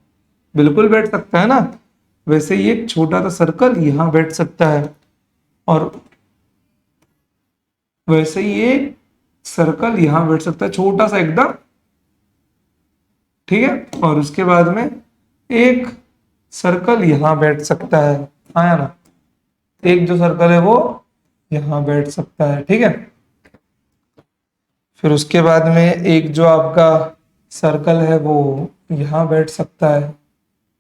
बिल्कुल बैठ सकता है ना। वैसे ही एक छोटा सा सर्कल यहां बैठ सकता है, और वैसे ही एक सर्कल यहां बैठ सकता है, छोटा सा एकदम। ठीक है, और उसके बाद में एक सर्कल यहां बैठ सकता है, आया ना। एक जो सर्कल है वो यहां बैठ सकता है। ठीक है, फिर उसके बाद में एक जो आपका सर्कल है वो यहां बैठ सकता है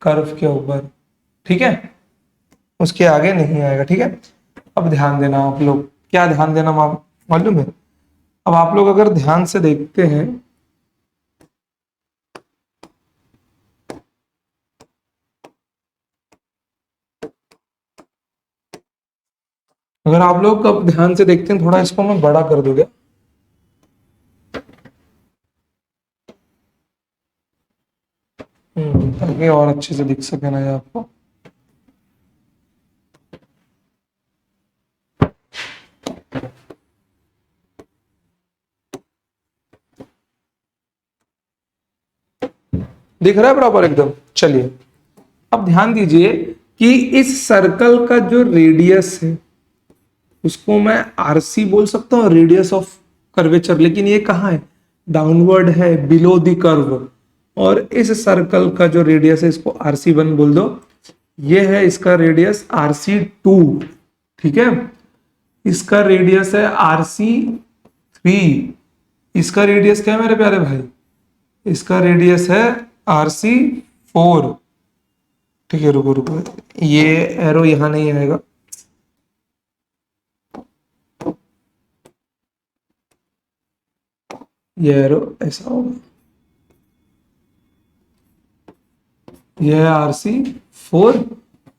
कर्व के ऊपर। ठीक है, उसके आगे नहीं आएगा। ठीक है, अब ध्यान देना आप लोग, क्या ध्यान देना मालूम है? अब आप लोग अगर ध्यान से देखते हैं, अगर आप लोग अब ध्यान से देखते हैं, थोड़ा इसको मैं बड़ा कर दूंगा। ताकि और अच्छे से दिख सके ना ये आपको। दिख रहा है बराबर एकदम? चलिए अब ध्यान दीजिए कि इस सर्कल का जो रेडियस है उसको मैं आरसी बोल सकता हूँ, रेडियस ऑफ कर्वेचर। लेकिन ये कहाँ है? डाउनवर्ड है, बिलो द कर्व। और इस सर्कल का जो रेडियस है इसको RC1 बोल दो। ये है इसका रेडियस RC2। ठीक है, इसका रेडियस है RC3। इसका रेडियस क्या है मेरे प्यारे भाई? इसका रेडियस है RC4। ठीक है, रुको रुको, ये एरो यहां नहीं आएगा, ये एरो ऐसा होगा। यह है RC4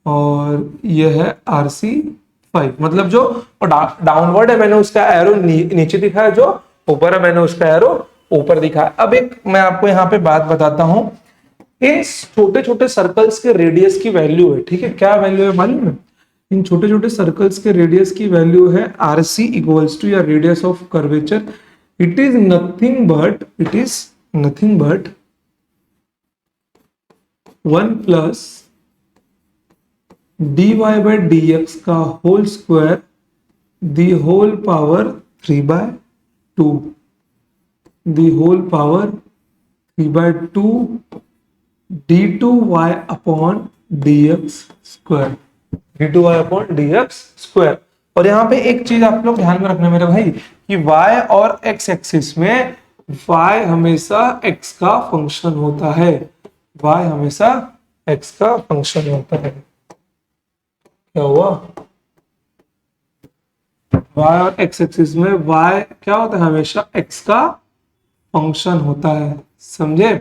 और यह है RC5। मतलब जो डाउनवर्ड है मैंने उसका एरो नीचे दिखाया, जो ऊपर है मैंने उसका एरो ऊपर दिखाया। अब एक मैं आपको यहाँ पे बात बताता हूं, इस छोटे छोटे सर्कल्स के रेडियस की वैल्यू है। ठीक है, क्या वैल्यू है मालूम है? इन छोटे छोटे सर्कल्स के रेडियस की वैल्यू है RC इक्वल्स टू या radius of curvature. It is nothing but, it is nothing but 1 plus dy by dx का whole square the whole power 3/2, the whole power 3/2 d2y upon dx square, d2y upon dx square. और यहाँ पे एक चीज आप लोग ध्यान में रखना मेरे भाई, कि y और x एक्सिस में y हमेशा x का फंक्शन होता है, y हमेशा x का फंक्शन होता है। क्या हुआ? y और x एक्सिस में y क्या होता है? हमेशा x का फंक्शन होता है। समझे?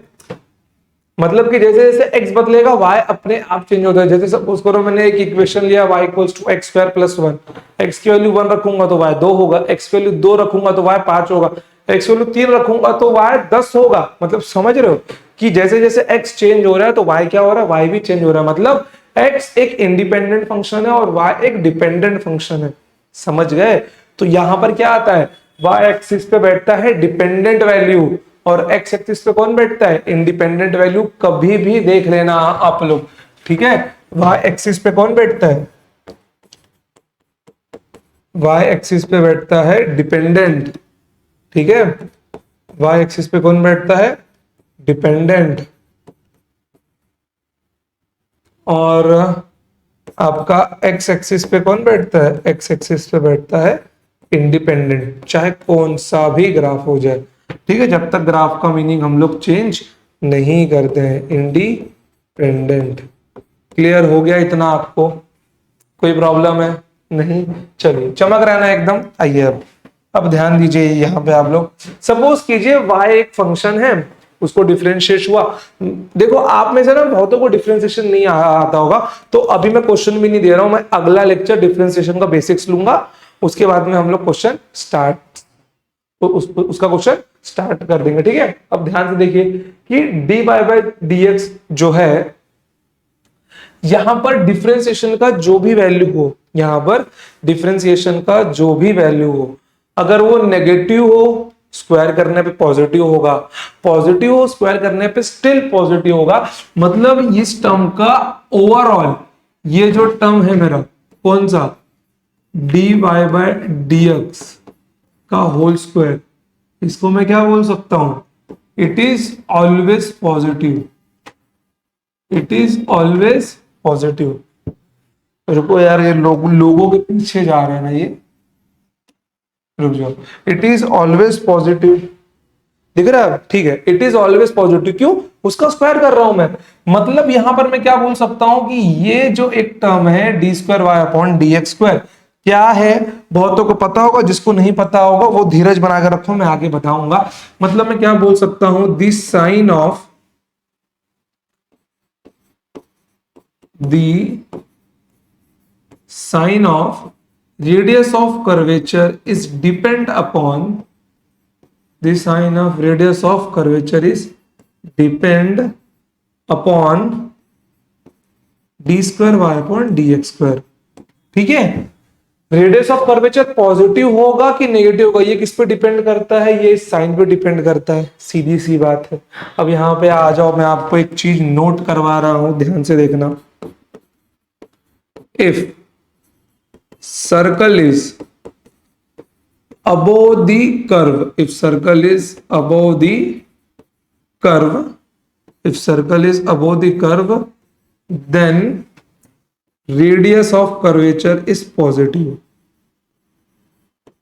मतलब कि जैसे जैसे x बदलेगा y अपने आप चेंज होता है। जैसे सपोज करो मैंने एक इक्वेशन लिया y equals to x square plus 1, x की वैल्यू 1 रखूंगा तो y 2 होगा, x की वैल्यू 2 रखूंगा तो y 5 होगा, x की वैल्यू 3 रखूंगा तो y 10 होगा। मतलब समझ रहे हो कि जैसे जैसे x चेंज हो रहा है तो y क्या हो रहा है? y भी चेंज हो रहा है। मतलब x एक इंडिपेंडेंट फंक्शन है और y एक डिपेंडेंट फंक्शन है। समझ गए? तो यहां पर क्या आता है? y एक्सिस पे बैठता है डिपेंडेंट वैल्यू और x एक्सिस पे कौन बैठता है? Independent value. कभी भी देख लेना आप लोग, ठीक है? y एक्सिस पे कौन बैठता है? y एक्सिस पे बैठता है डिपेंडेंट। ठीक है, y एक्सिस पे कौन बैठता है? डिपेंडेंट। और आपका एक्स एक्सिस पे कौन बैठता है? एक्स एक्सिस पे बैठता है इंडिपेंडेंट, चाहे कौन सा भी ग्राफ हो जाए, ठीक है, जब तक ग्राफ का मीनिंग हम लोग चेंज नहीं करते हैं। इंडिपेंडेंट। क्लियर हो गया इतना आपको? कोई प्रॉब्लम है? नहीं? चलिए, चमक रहना एकदम। आइए अब ध्यान दीजिए यहाँ पे आप लोग। सपोज कीजिए y एक फंक्शन है, उसको डिफरेंशिएट हुआ। देखो आप में से ना बहुतों को डिफरेंशिएशन नहीं आता होगा, तो अभी मैं क्वेश्चन भी नहीं दे रहा हूं, मैं अगला लेक्चर डिफरेंशिएशन का बेसिक्स लूंगा, उसके बाद में हम लोग क्वेश्चन स्टार्ट, तो उसका क्वेश्चन स्टार्ट कर देंगे, ठीक है। अब ध्यान से देखिए कि dy बाय dx जो है, यहां पर डिफरेंशिएशन का जो भी वैल्यू हो, यहां पर डिफरेंशिएशन का जो भी वैल्यू हो, अगर वो नेगेटिव हो स्क्वायर करने पे पॉजिटिव होगा, पॉजिटिव हो स्क्वायर करने पे स्टिल पॉजिटिव होगा। मतलब इस टर्म का ओवरऑल, ये जो टर्म है मेरा कौन सा, dy बाय dx का होल स्क्वायर, इसको मैं क्या बोल सकता हूं? It is always positive. It is always positive. रुको यार, ये लोगों के पीछे जा रहे हैं ना ये, रुक जाओ। इट इज ऑलवेज पॉजिटिव, दिख रहा है? ठीक है, इट इज ऑलवेज पॉजिटिव। क्यों? उसका स्क्वायर कर रहा हूं मैं। मतलब यहां पर मैं क्या बोल सकता हूं कि ये जो एक टर्म है d square y upon D x square, क्या है? बहुतों को पता होगा, जिसको नहीं पता होगा वो धीरज बनाकर रखो, मैं आगे बताऊंगा। मतलब मैं क्या बोल सकता हूं, this sign of the sign of radius of curvature is depend upon, the sign of radius of curvature is depend upon d square y upon dx square, ठीक है। रेडियस ऑफ कर्वेचर पॉजिटिव होगा कि नेगेटिव होगा, ये किस पे डिपेंड करता है? ये इस साइन पे डिपेंड करता है, सीधी सी बात है। अब यहां पे आ जाओ, मैं आपको एक चीज नोट करवा रहा हूं, ध्यान से देखना। If circle is above the curve, if circle is above the curve, if circle is above the curve, then radius of curvature is positive.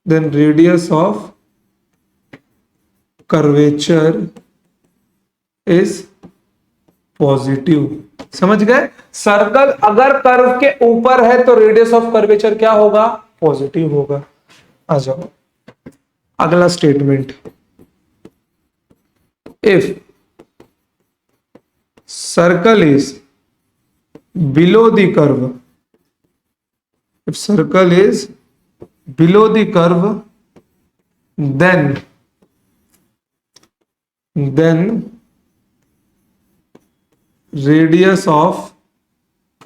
Then radius of curvature is positive. समझ गए? सर्कल अगर कर्व के ऊपर है तो रेडियस ऑफ कर्वेचर क्या होगा? पॉजिटिव होगा। आ जाओ अगला statement. If circle is below the curve, if circle is below the curve, then radius of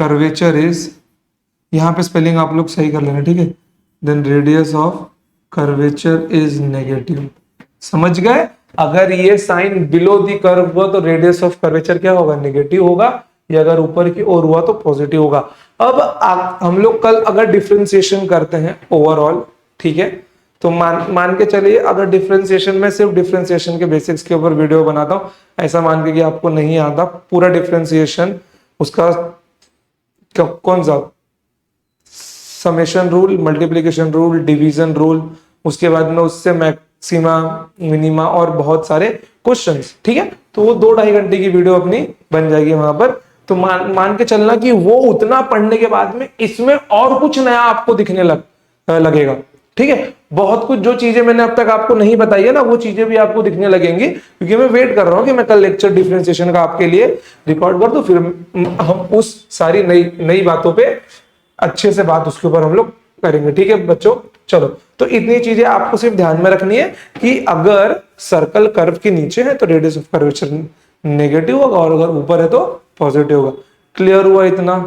curvature is, यहां पे स्पेलिंग आप लोग सही कर लेना, ठीक है। Then radius of curvature is negative. समझ गए? अगर ये साइन बिलो दी कर्व हुआ तो रेडियस ऑफ कर्वेचर क्या होगा? नेगेटिव होगा। या अगर ऊपर की ओर हुआ तो पॉजिटिव होगा। अब हम लोग कल अगर डिफरेंशिएशन करते हैं ओवरऑल, ठीक है, तो मान के चलिए अगर डिफरेंशिएशन में सिर्फ डिफरेंशिएशन के बेसिक्स के ऊपर वीडियो बनाता हूं, ऐसा मान के कि आपको नहीं आता पूरा डिफरेंशिएशन, उसका कौन सा summation rule, multiplication rule, division rule, उसके बाद में उससे मैक्सिमा, मिनिमा और बहुत सारे क्वेश्चंस, ठीक है। तो वो 2-2.5 घंटे की वीडियो अपनी बन जाएगी वहां पर। तो मान के चलना कि वो उतना पढ़ने के बाद में इसमें और कुछ नया आपको दिखने लगेगा, ठीक है। बहुत कुछ जो चीजें मैंने अब तक आपको नहीं बताई है ना, वो चीजें भी आपको दिखने लगेंगी, क्योंकि मैं वेट कर रहा हूं कि मैं कल लेक्चर डिफरेंशिएशन का आपके लिए रिकॉर्ड कर दूं, फिर हम उस सारी नई बातों पे अच्छे से बात उसके ऊपर हम लोग करेंगे, ठीक है बच्चों। चलो, तो इतनी चीजें आपको सिर्फ ध्यान में रखनी है कि अगर सर्कल कर्व के नीचे है तो रेडियस ऑफ कर्वेचर नेगेटिव होगा, और अगर ऊपर है तो पॉजिटिव होगा। क्लियर हुआ इतना?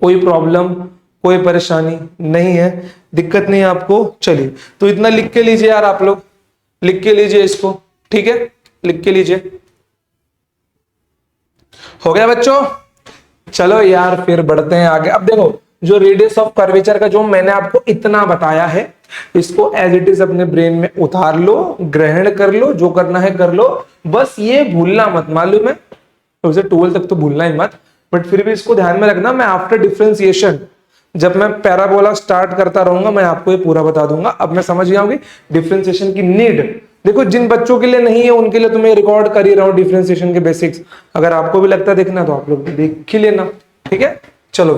कोई प्रॉब्लम, कोई परेशानी नहीं है, दिक्कत नहीं है आपको? चलिए, तो इतना लिख के लीजिए यार, आप लोग लिख के लीजिए इसको, ठीक है, लिख के लीजिए। हो गया बच्चों? चलो यार फिर बढ़ते हैं आगे। अब देखो, जो रेडियस ऑफ कर्वेचर का जो मैंने आपको इतना बताया है, इसको एज इट इज अपने ब्रेन में उतार लो, ग्रहण कर लो, जो करना है कर लो, बस ये भूलना मत। मालूम है, तो 12 तक तो भूलना ही मत। बट फिर भी इसको ध्यान में रखना, मैं आफ्टर डिफरेंशिएशन जब मैं पैराबोला स्टार्ट करता रहूंगा मैं आपको ये पूरा बता दूंगा। अब मैं समझ गया हूँ कि डिफरेंशिएशन की नीड, देखो जिन बच्चों के लिए नहीं है उनके लिए तो मैं रिकॉर्ड कर ही रहा हूँ डिफरेंशिएशन के बेसिक्स, अगर आपको भी लगता है देखना तो आप लोग भी देख ही लेना, ठीक है। चलो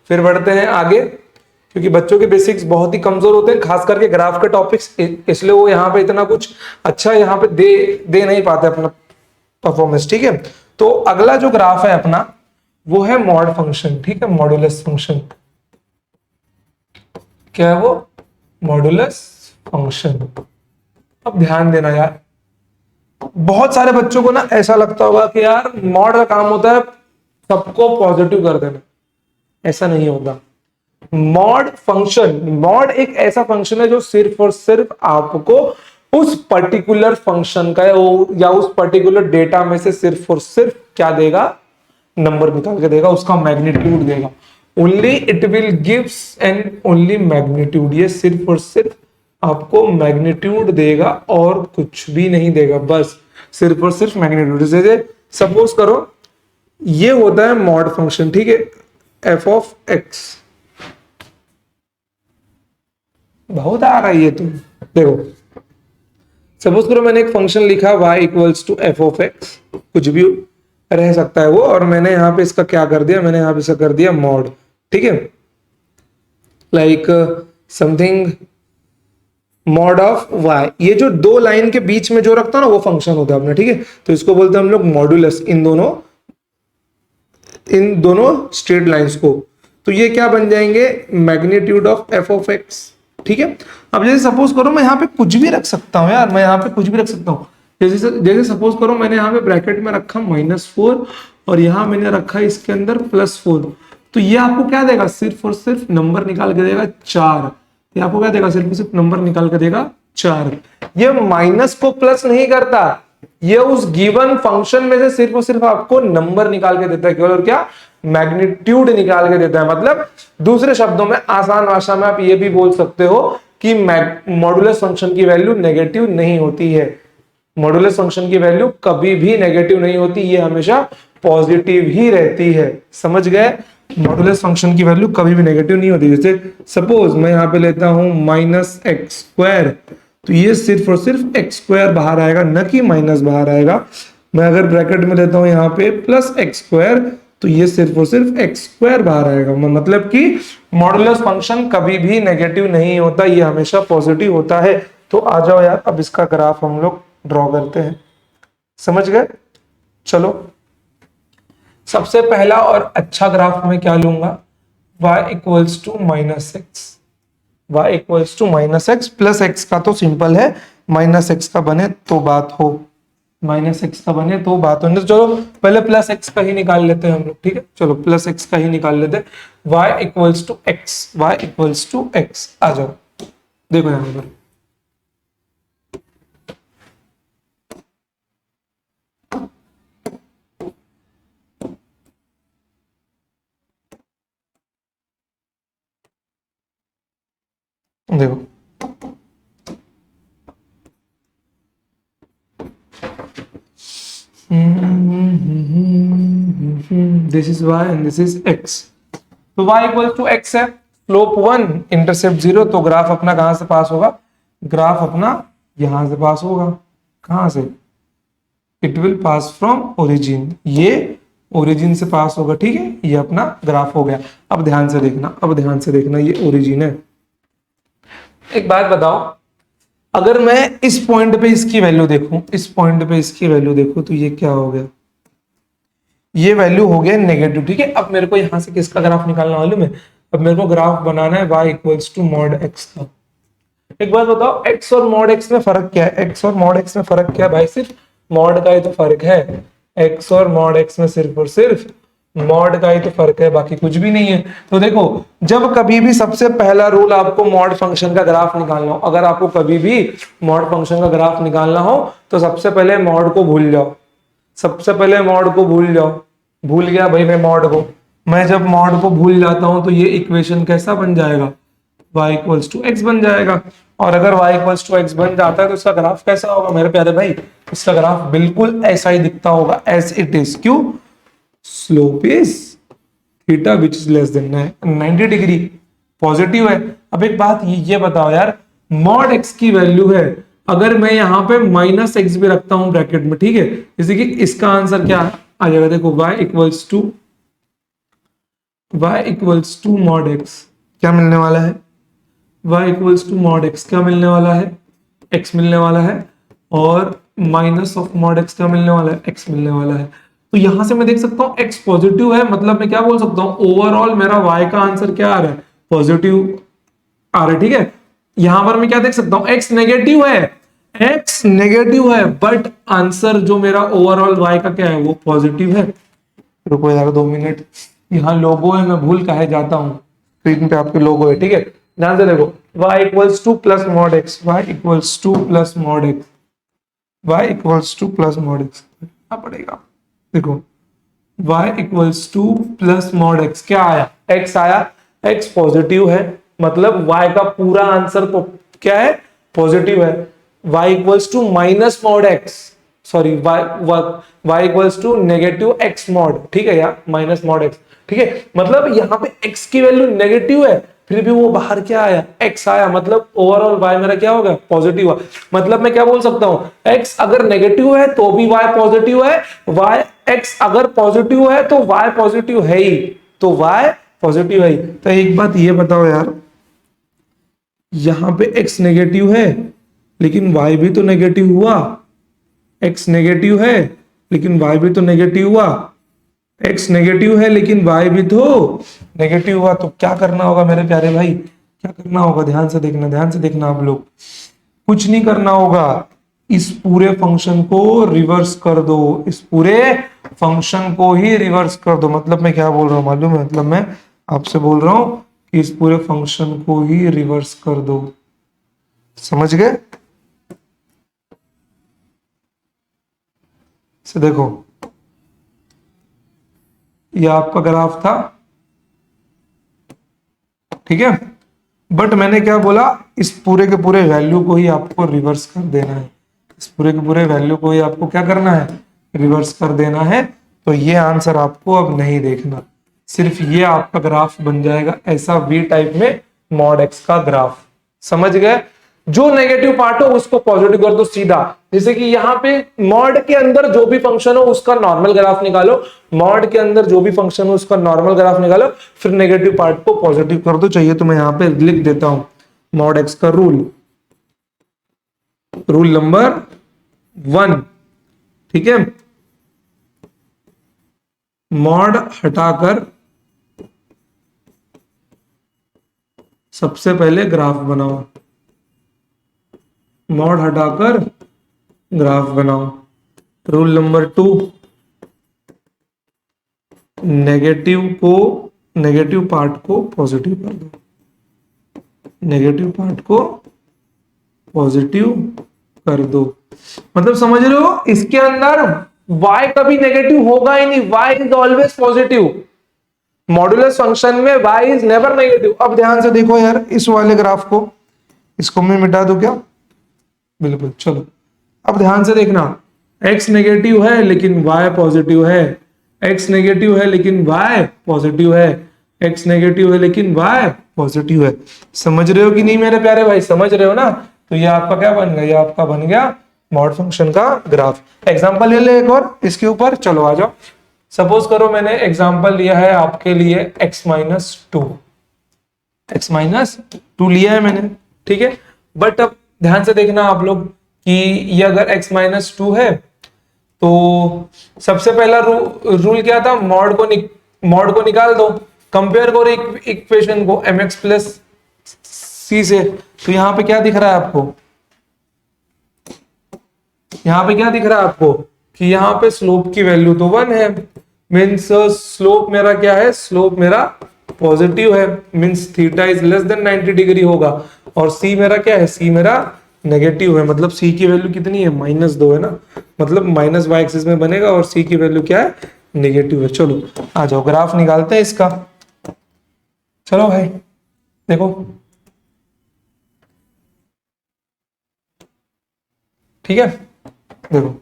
फिर बढ़ते हैं आगे, क्योंकि बच्चों के बेसिक्स बहुत ही कमजोर होते हैं, खास करके ग्राफ के टॉपिक्स, इसलिए वो यहाँ पे इतना कुछ अच्छा यहाँ पे दे नहीं पाते अपना परफॉर्मेंस, ठीक है। तो अगला जो ग्राफ है अपना वो है मॉड फंक्शन, ठीक है, मॉडुलस फंक्शन। क्या है वो? Modulus function. अब ध्यान देना यार, बहुत सारे बच्चों को ना ऐसा लगता होगा कि यार मॉड का काम होता है सबको पॉजिटिव कर देना, ऐसा नहीं होता। मॉड फंक्शन, मॉड एक ऐसा फंक्शन है जो सिर्फ और सिर्फ आपको उस पर्टिकुलर फंक्शन का या उस पर्टिकुलर डेटा में से सिर्फ और सिर्फ क्या देगा? नंबर निकाल के देगा, उसका मैग्नीट्यूड देगा। Only it will gives and only magnitude, ये सिर्फ और सिर्फ आपको मैग्नीट्यूड देगा और कुछ भी नहीं देगा, बस सिर्फ और सिर्फ मैग्नीट्यूड। जैसे सपोज करो ये होता है मॉड फंक्शन, ठीक है, एफ ऑफ एक्स। बहुत आ रहा है ये, तुम देखो सपोज करो मैंने एक फंक्शन लिखा y equals to f of x, कुछ भी रह सकता है वो, और मैंने यहां पे इसका क्या कर दिया, मैंने यहां पे इसका कर दिया मॉड, ठीक है, like something mod of y। ये जो दो लाइन के बीच में जो रखता है ना वो फंक्शन होता है अपना, ठीक है। तो इसको बोलते हैं हम लोग मॉडुलस, इन दोनों स्ट्रेट लाइंस को। तो ये क्या बन जाएंगे? Magnitude of F of x, ठीक है। अब जैसे सपोज करो मैं यहाँ पे कुछ भी रख सकता हूँ यार, मैं यहाँ पे कुछ भी रख सकता हूँ। जैसे सपोज करो मैंने यहाँ पे ब्रैकेट में रखा -4 और यहाँ मैंने रखा इसके अंदर +4, तो ये आपको क्या देगा? सिर्फ और सिर्फ नंबर निकाल के देगा 4। ये आपको क्या देगा? सिर्फ और सिर्फ नंबर निकाल के देगा 4। ये माइनस को प्लस नहीं करता, ये उस गिवन फंक्शन में से सिर्फ और सिर्फ आपको नंबर निकाल के देता है केवल, और क्या? मैग्नीट्यूड निकाल के देता है। मतलब दूसरे शब्दों में, आसान भाषा में आप ये भी बोल सकते हो कि मॉडुलस फंक्शन की वैल्यू नेगेटिव नहीं होती है। मॉडुलस फंक्शन की वैल्यू कभी भी नेगेटिव नहीं होती, ये हमेशा पॉजिटिव ही रहती है। समझ गए? मॉडुलस फंक्शन की वैल्यू कभी भी नेगेटिव नहीं होती। जैसे सपोज मैं यहाँ पे लेता हूं -x², तो ये सिर्फ और सिर्फ x² बाहर आएगा, न कि माइनस बाहर आएगा। मैं अगर ब्रैकेट में लेता हूं यहाँ पे +x², तो ये सिर्फ और सिर्फ x² बाहर आएगा। मतलब कि मॉडुलस फंक्शन कभी भी नेगेटिव नहीं होता, ये हमेशा पॉजिटिव होता है। तो आ जाओ यार, अब इसका ग्राफ हम लोग ड्रॉ करते हैं। समझ गए? चलो, सबसे पहला और अच्छा ग्राफ मैं क्या लूंगा? y equals to -x। y equals to -x plus x का तो सिंपल है, -x का बने तो बात हो, -x का बने तो बात हो। चलो पहले +x का ही निकाल लेते हैं हम लोग, ठीक है। चलो +x का ही निकाल लेते हैं। y equals to x, y equals to x। आ जाओ, देखो यहां पर देखो, this is y and this is x। तो y इक्वल टू x है, स्लोप 1, इंटरसेप्ट 0, तो ग्राफ अपना कहां से पास होगा? ग्राफ अपना यहां से पास होगा। कहां से? It will pass from origin, ये ओरिजिन से पास होगा, ठीक है। ये अपना ग्राफ हो गया। अब ध्यान से देखना, ये ओरिजिन है। एक बात बताओ, अगर मैं इस पॉइंट पे इसकी वैल्यू देखूं, तो ये क्या हो गया? ये वैल्यू हो गया नेगेटिव, ठीक है। अब मेरे को यहां से किसका ग्राफ निकालना मालूम है? अब मेरे को ग्राफ बनाना है y equals to mod x का। एक बात बताओ, x और मॉड x में फर्क क्या है? x और मॉड x में फर्क क्या है भाई? सिर्फ मॉड का ही तो फर्क है। x और मॉड x में सिर्फ और सिर्फ मॉड का ही तो फर्क है, बाकी कुछ भी नहीं है। तो देखो, जब कभी भी सबसे पहला रूल आपको मॉड फंक्शन का ग्राफ निकालना हो, अगर आपको कभी भी मॉड फंक्शन का ग्राफ निकालना हो तो सबसे पहले मॉड को भूल जाओ। भूल गया भाई मैं मॉड को। मैं जब मॉड को भूल जाता हूं तो ये इक्वेशन कैसा बन जाएगा? y इक्वल्स टू x बन जाएगा। और अगर y इक्वल्स टू x बन जाता है तो इसका ग्राफ कैसा होगा मेरे प्यारे भाई? इसका ग्राफ बिल्कुल ऐसा ही दिखता होगा, एज इट इज। क्यों? Slope is theta which is less than 90 degree positive है। अब एक बात ये बताओ यार, मॉड एक्स की वैल्यू है, अगर मैं यहाँ पे माइनस एक्स भी रखता हूं ब्रैकेट में, ठीक है, जैसे कि इसका आंसर क्या आ जाएगा, देखो y equals to mod x क्या मिलने वाला है, y equals to mod x क्या मिलने वाला है, x मिलने वाला है, और माइनस ऑफ मॉड एक्स क्या मिलने वाला है, x मिलने वाला है। तो यहां से मैं देख सकता हूं x पॉजिटिव है, मतलब मैं क्या बोल सकता हूं, ओवरऑल मेरा y का आंसर क्या आ रहा है, पॉजिटिव आ रहा है, ठीक है। यहां पर मैं क्या देख सकता हूं, x नेगेटिव है, बट आंसर जो मेरा ओवरऑल y का क्या है, वो पॉजिटिव है। रुको यार 2 मिनट, यहाँ लोगो है, मैं भूल काहे जाता हूँ, स्क्रीन पे आपके लोगो है, ठीक है, ध्यान से देखो, y equals two plus mod x, y equals two plus mod x, y equals two plus mod x क्या पड़ेगा, देखो y equals two plus mod x क्या आया, x आया, x पॉजिटिव है, मतलब y का पूरा आंसर तो क्या है, पॉजिटिव है। y equals to minus mod x, sorry y equals to negative x mod, ठीक है, या माइनस मॉड x, ठीक है, मतलब यहाँ पे x की वैल्यू नेगेटिव है, फिर भी वो बाहर क्या आया, x आया, मतलब ओवरऑल y मेरा क्या होगा, पॉजिटिव है। मतलब मैं क्या बोल सकता हूं, x अगर नेगेटिव है तो भी y पॉजिटिव है, y x अगर पॉजिटिव है तो y पॉजिटिव है ही, तो y पॉजिटिव है ही। तो एक बात ये बताओ यार, यहां पे x नेगेटिव है लेकिन y भी तो नेगेटिव हुआ, x नेगेटिव है लेकिन y भी तो नेगेटिव हुआ, x नेगेटिव है लेकिन y भी तो नेगेटिव हुआ। तो क्या करना होगा मेरे प्यारे भाई, क्या करना होगा, ध्यान से देखना, ध्यान से देखना आप लोग, कुछ नहीं करना होगा, इस पूरे फंक्शन को रिवर्स कर दो, इस पूरे फंक्शन को ही रिवर्स कर दो। मतलब मैं क्या बोल रहा हूं मालूम है, मतलब मैं आपसे बोल रहा हूं कि इस पूरे फंक्शन को ही रिवर्स कर दो, समझ गए। से देखो ये आपका ग्राफ था, ठीक है, बट मैंने क्या बोला, इस पूरे के पूरे वैल्यू को ही आपको रिवर्स कर देना है, इस पूरे के पूरे वैल्यू को ही आपको क्या करना है, रिवर्स कर देना है। तो ये आंसर आपको अब नहीं देखना, सिर्फ ये आपका ग्राफ बन जाएगा ऐसा वी टाइप में मॉड एक्स का ग्राफ, समझ गए। जो नेगेटिव पार्ट हो उसको पॉजिटिव कर दो सीधा, जैसे कि यहाँ पे मॉड के अंदर जो भी फंक्शन हो उसका नॉर्मल ग्राफ निकालो, मॉड के अंदर जो भी फंक्शन हो उसका नॉर्मल ग्राफ निकालो, फिर नेगेटिव पार्ट को पॉजिटिव कर दो। चाहिए तो मैं यहाँ पे लिख देता हूं मॉड एक्स का रूल नंबर 1, ठीक है, मॉड हटाकर सबसे पहले ग्राफ बनाओ, मॉड हटाकर ग्राफ बनाओ। रूल नंबर 2, नेगेटिव पार्ट को पॉजिटिव कर दो, नेगेटिव पार्ट को पॉजिटिव कर दो। मतलब समझ रहे हो, इसके अंदर y कभी नेगेटिव होगा ही नहीं, y is always positive, modulus function में y इज नेवर नेगेटिव। अब ध्यान से देखो यार, इस वाले ग्राफ को, इसको मैं मिटा दूं क्या, बिल्कुल, चलो अब ध्यान से देखना, x नेगेटिव है लेकिन y पॉजिटिव है, x नेगेटिव है लेकिन y पॉजिटिव है, x नेगेटिव है लेकिन y पॉजिटिव है। समझ रहे हो कि नहीं मेरे प्यारे भाई, समझ रहे हो ना। तो ये आपका क्या बन गया, ये आपका बन गया मॉड फंक्शन का ग्राफ। एग्जांपल ले ले एक और इसके ऊपर, चलो आ जाओ। सपोज करो मैंने एग्जांपल लिया है आपके लिए x माइनस टू लिया है मैंने, ठीक है, बट अब ध्यान से देखना आप लोग कि ये अगर x माइनस टू है तो सबसे पहला रूल क्या था, मॉड को निकाल दो, कंपेयर करो इक्वेशन को mx प्लस सी से। तो यहां पे क्या दिख रहा है आपको, यहां पे क्या दिख रहा है आपको कि यहाँ पे स्लोप की वैल्यू तो 1 है, मीन्स स्लोप मेरा क्या है, स्लोप मेरा पॉजिटिव है, means theta is less than 90 degree होगा, और सी मेरा क्या है, सी मेरा नेगेटिव है, मतलब सी की वैल्यू कितनी है, -2 है ना, मतलब माइनस वाई एक्सिस में बनेगा और सी की वैल्यू क्या है, नेगेटिव है। चलो आ जाओ ग्राफ निकालते हैं इसका, चलो भाई देखो, ठीक है, देखो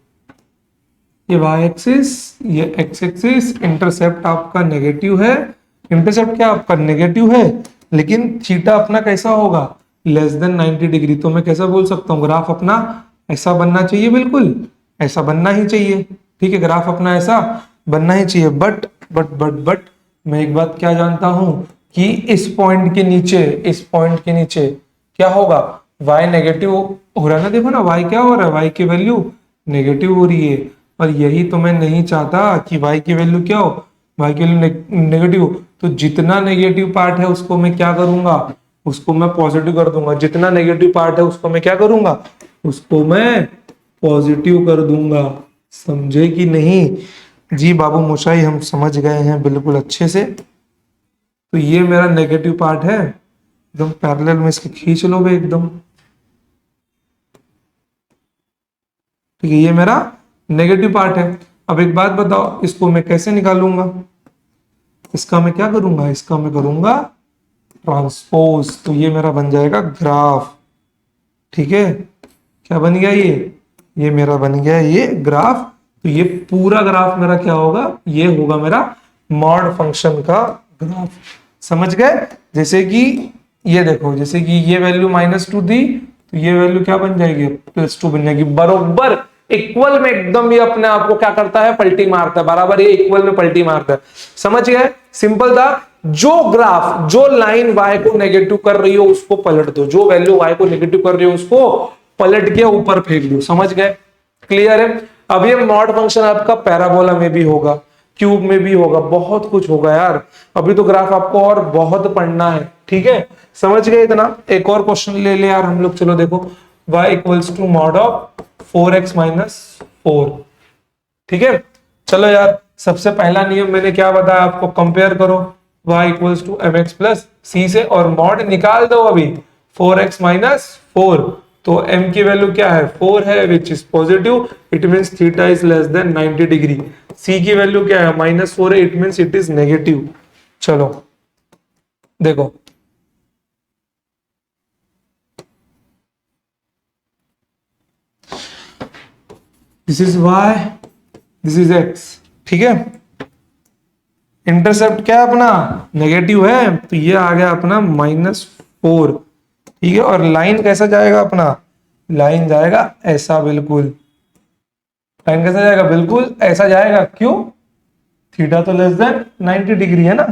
ये y एक्सिस, ये x एक्सिस, इंटरसेप्ट आपका नेगेटिव है, इंटरसेप्ट क्या आपका नेगेटिव है, लेकिन थीटा अपना कैसा होगा, लेस देन 90 डिग्री। तो मैं कैसा बोल सकता हूँ, ग्राफ अपना ऐसा बनना चाहिए, बिल्कुल ऐसा बनना ही चाहिए। ठीक है, ग्राफ अपना ऐसा बनना ही चाहिए। बट मैं एक बात क्या जानता हूं कि इस पॉइंट के नीचे, इस पॉइंट के नीचे क्या होगा, y नेगेटिव हो रहा है ना। देखो ना y क्या हो रहा है, y की वैल्यू नेगेटिव हो रही है। और यही तो मैं नहीं चाहता कि y की वैल्यू क्या हो, y की वैल्यू नेगेटिव हो। तो जितना नेगेटिव पार्ट है उसको मैं क्या करूंगा, उसको मैं पॉजिटिव कर दूंगा। जितना नेगेटिव पार्ट है उसको मैं क्या करूंगा, उसको मैं पॉजिटिव कर दूंगा। समझे कि नहीं जी बाबू मोशाई, हम समझ गए हैं बिल्कुल अच्छे से। तो ये मेरा नेगेटिव पार्ट है, एकदम पैरेलल में इसके खींच लो भाई एकदम। ठीक है, ये मेरा नेगेटिव पार्ट है। अब एक बात बताओ, इसको मैं कैसे निकालूंगा, इसका मैं क्या करूंगा, इसका मैं करूंगा ट्रांसपोज। तो ये मेरा बन जाएगा ग्राफ। ठीक है, क्या बन गया ये मेरा बन गया ये ग्राफ। तो ये पूरा ग्राफ मेरा क्या होगा, ये होगा मेरा मॉड फंक्शन का ग्राफ। समझ गए। जैसे कि ये देखो, जैसे कि ये वैल्यू -2 दी, तो ये वैल्यू क्या बन जाएगी, +2 बन जाएगी। बरोबर इक्वल में एकदम ये अपने आप को क्या करता है, पलटी मारता है। बराबर ये इक्वल में पलटी मारता है। समझ गए, सिंपल था। जो ग्राफ, जो लाइन y को नेगेटिव कर रही हो उसको पलट दो, जो वैल्यू y को नेगेटिव कर रही हो उसको पलट के ऊपर फेंक दो। समझ गए, क्लियर है। अब ये मॉड फंक्शन आपका पैराबोला में भी होगा, क्यूब में भी होगा, बहुत कुछ होगा यार। अभी तो ग्राफ आपको और बहुत पढ़ना है। ठीक है, समझ गए इतना। एक और क्वेश्चन ले ले यार हम लोग। चलो देखो, y equals to mod of 4x minus 4। ठीक है, चलो यार, सबसे पहला नियम मैंने क्या बताया आपको, कंपेयर करो y equals to mx plus c से, और मॉड निकाल दो अभी 4x माइनस 4। तो m की वैल्यू क्या है, 4 है, which is positive, it means theta is less than 90 degree. c की वैल्यू क्या है, -4 है, it means it is negative. चलो देखो, this is y, this is x। ठीक है, इंटरसेप्ट क्या है अपना, नेगेटिव है, तो ये आ गया अपना -4। ठीक है, और लाइन कैसा जाएगा अपना, लाइन जाएगा ऐसा, बिल्कुल लाइन कैसा जाएगा, बिल्कुल ऐसा जाएगा। क्यों, थीटा तो लेस देन 90 डिग्री है ना।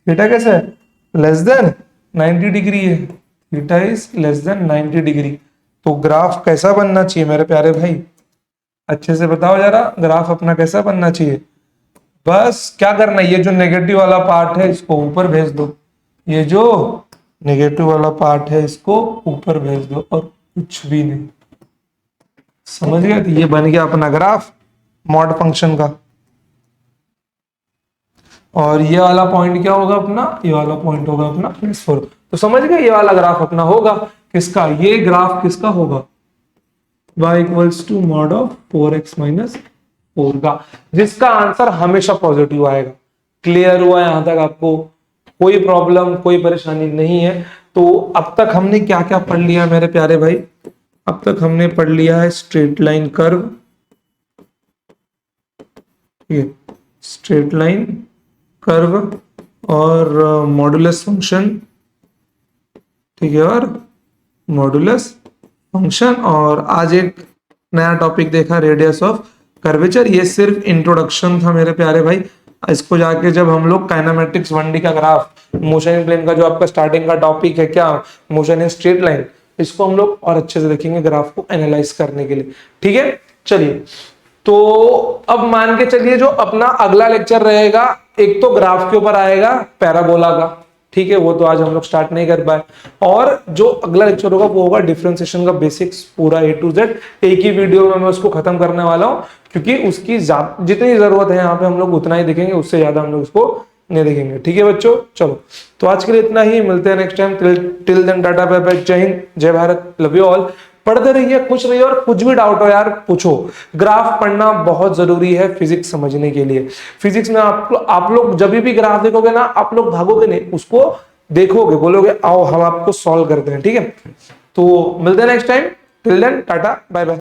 थीटा कैसे है, लेस देन 90 डिग्री है, theta is less than 90 degree. तो ग्राफ कैसा बनना चाहिए मेरे प्यारे भाई, अच्छे से बताओ जरा, ग्राफ अपना कैसा बनना चाहिए। बस क्या करना है, ये जो नेगेटिव वाला पार्ट है इसको ऊपर भेज दो, ये जो नेगेटिव वाला पार्ट है इसको ऊपर भेज दो, और कुछ भी नहीं। समझ गए, तो ये बन गया अपना ग्राफ मॉड फंक्शन का। और ये वाला पॉइंट क्या होगा अपना, ये वाला पॉइंट होगा अपना +4। तो समझ गए, ये वाला ग्राफ अपना होगा किसका, ये ग्राफ किसका होगा, y equals to mod of 4x minus 4 का, जिसका आंसर हमेशा पॉजिटिव आएगा। क्लियर हुआ यहां तक आपको, कोई प्रॉब्लम, कोई परेशानी नहीं है। तो अब तक हमने क्या क्या पढ़ लिया मेरे प्यारे भाई, अब तक हमने पढ़ लिया है straight line curve, straight line curve और मॉडुलस फंक्शन। ठीक है, और मॉडुलस फंक्शन, और आज एक नया टॉपिक देखा, रेडियस ऑफ कर्वेचर। ये सिर्फ इंट्रोडक्शन था मेरे प्यारे भाई। इसको जाके जब हम लोग काइनेमेटिक्स 1D का ग्राफ, मोशन इन प्लेन का जो आपका स्टार्टिंग का टॉपिक है क्या, मोशन इन स्ट्रेट लाइन, इसको हम लोग और अच्छे से देखेंगे ग्राफ को एनालाइज करने के लिए। ठीक है, चलिए, तो अब मान के चलिए जो अपना अगला लेक्चर रहेगा, एक तो ग्राफ के ऊपर आएगा पैराबोला का। ठीक है, वो तो आज हम लोग स्टार्ट नहीं कर पाए। और जो अगला लेक्चर होगा वो होगा डिफरेंशिएशन का बेसिक्स, पूरा A to Z। एक ही वीडियो में मैं उसको खत्म करने वाला हूं, क्योंकि उसकी जितनी जरूरत है यहाँ पे हम लोग उतना ही देखेंगे, उससे ज्यादा हम लोग उसको नहीं देखेंगे। ठीक है बच्चों, चलो तो आज के लिए इतना ही, मिलते हैं next time. Till then tata bye bye, जय हिंद, जय भारत, लव यू ऑल। पढ़ते रहिए, कुछ रहिए, और कुछ भी डाउट हो यार पूछो। ग्राफ पढ़ना बहुत जरूरी है फिजिक्स समझने के लिए। फिजिक्स में आप लोग जब भी ग्राफ देखोगे ना, आप लोग भागोगे नहीं, उसको देखोगे, बोलोगे आओ हम आपको सॉल्व करते हैं। ठीक है, तो मिलते हैं next time. Till then tata bye bye.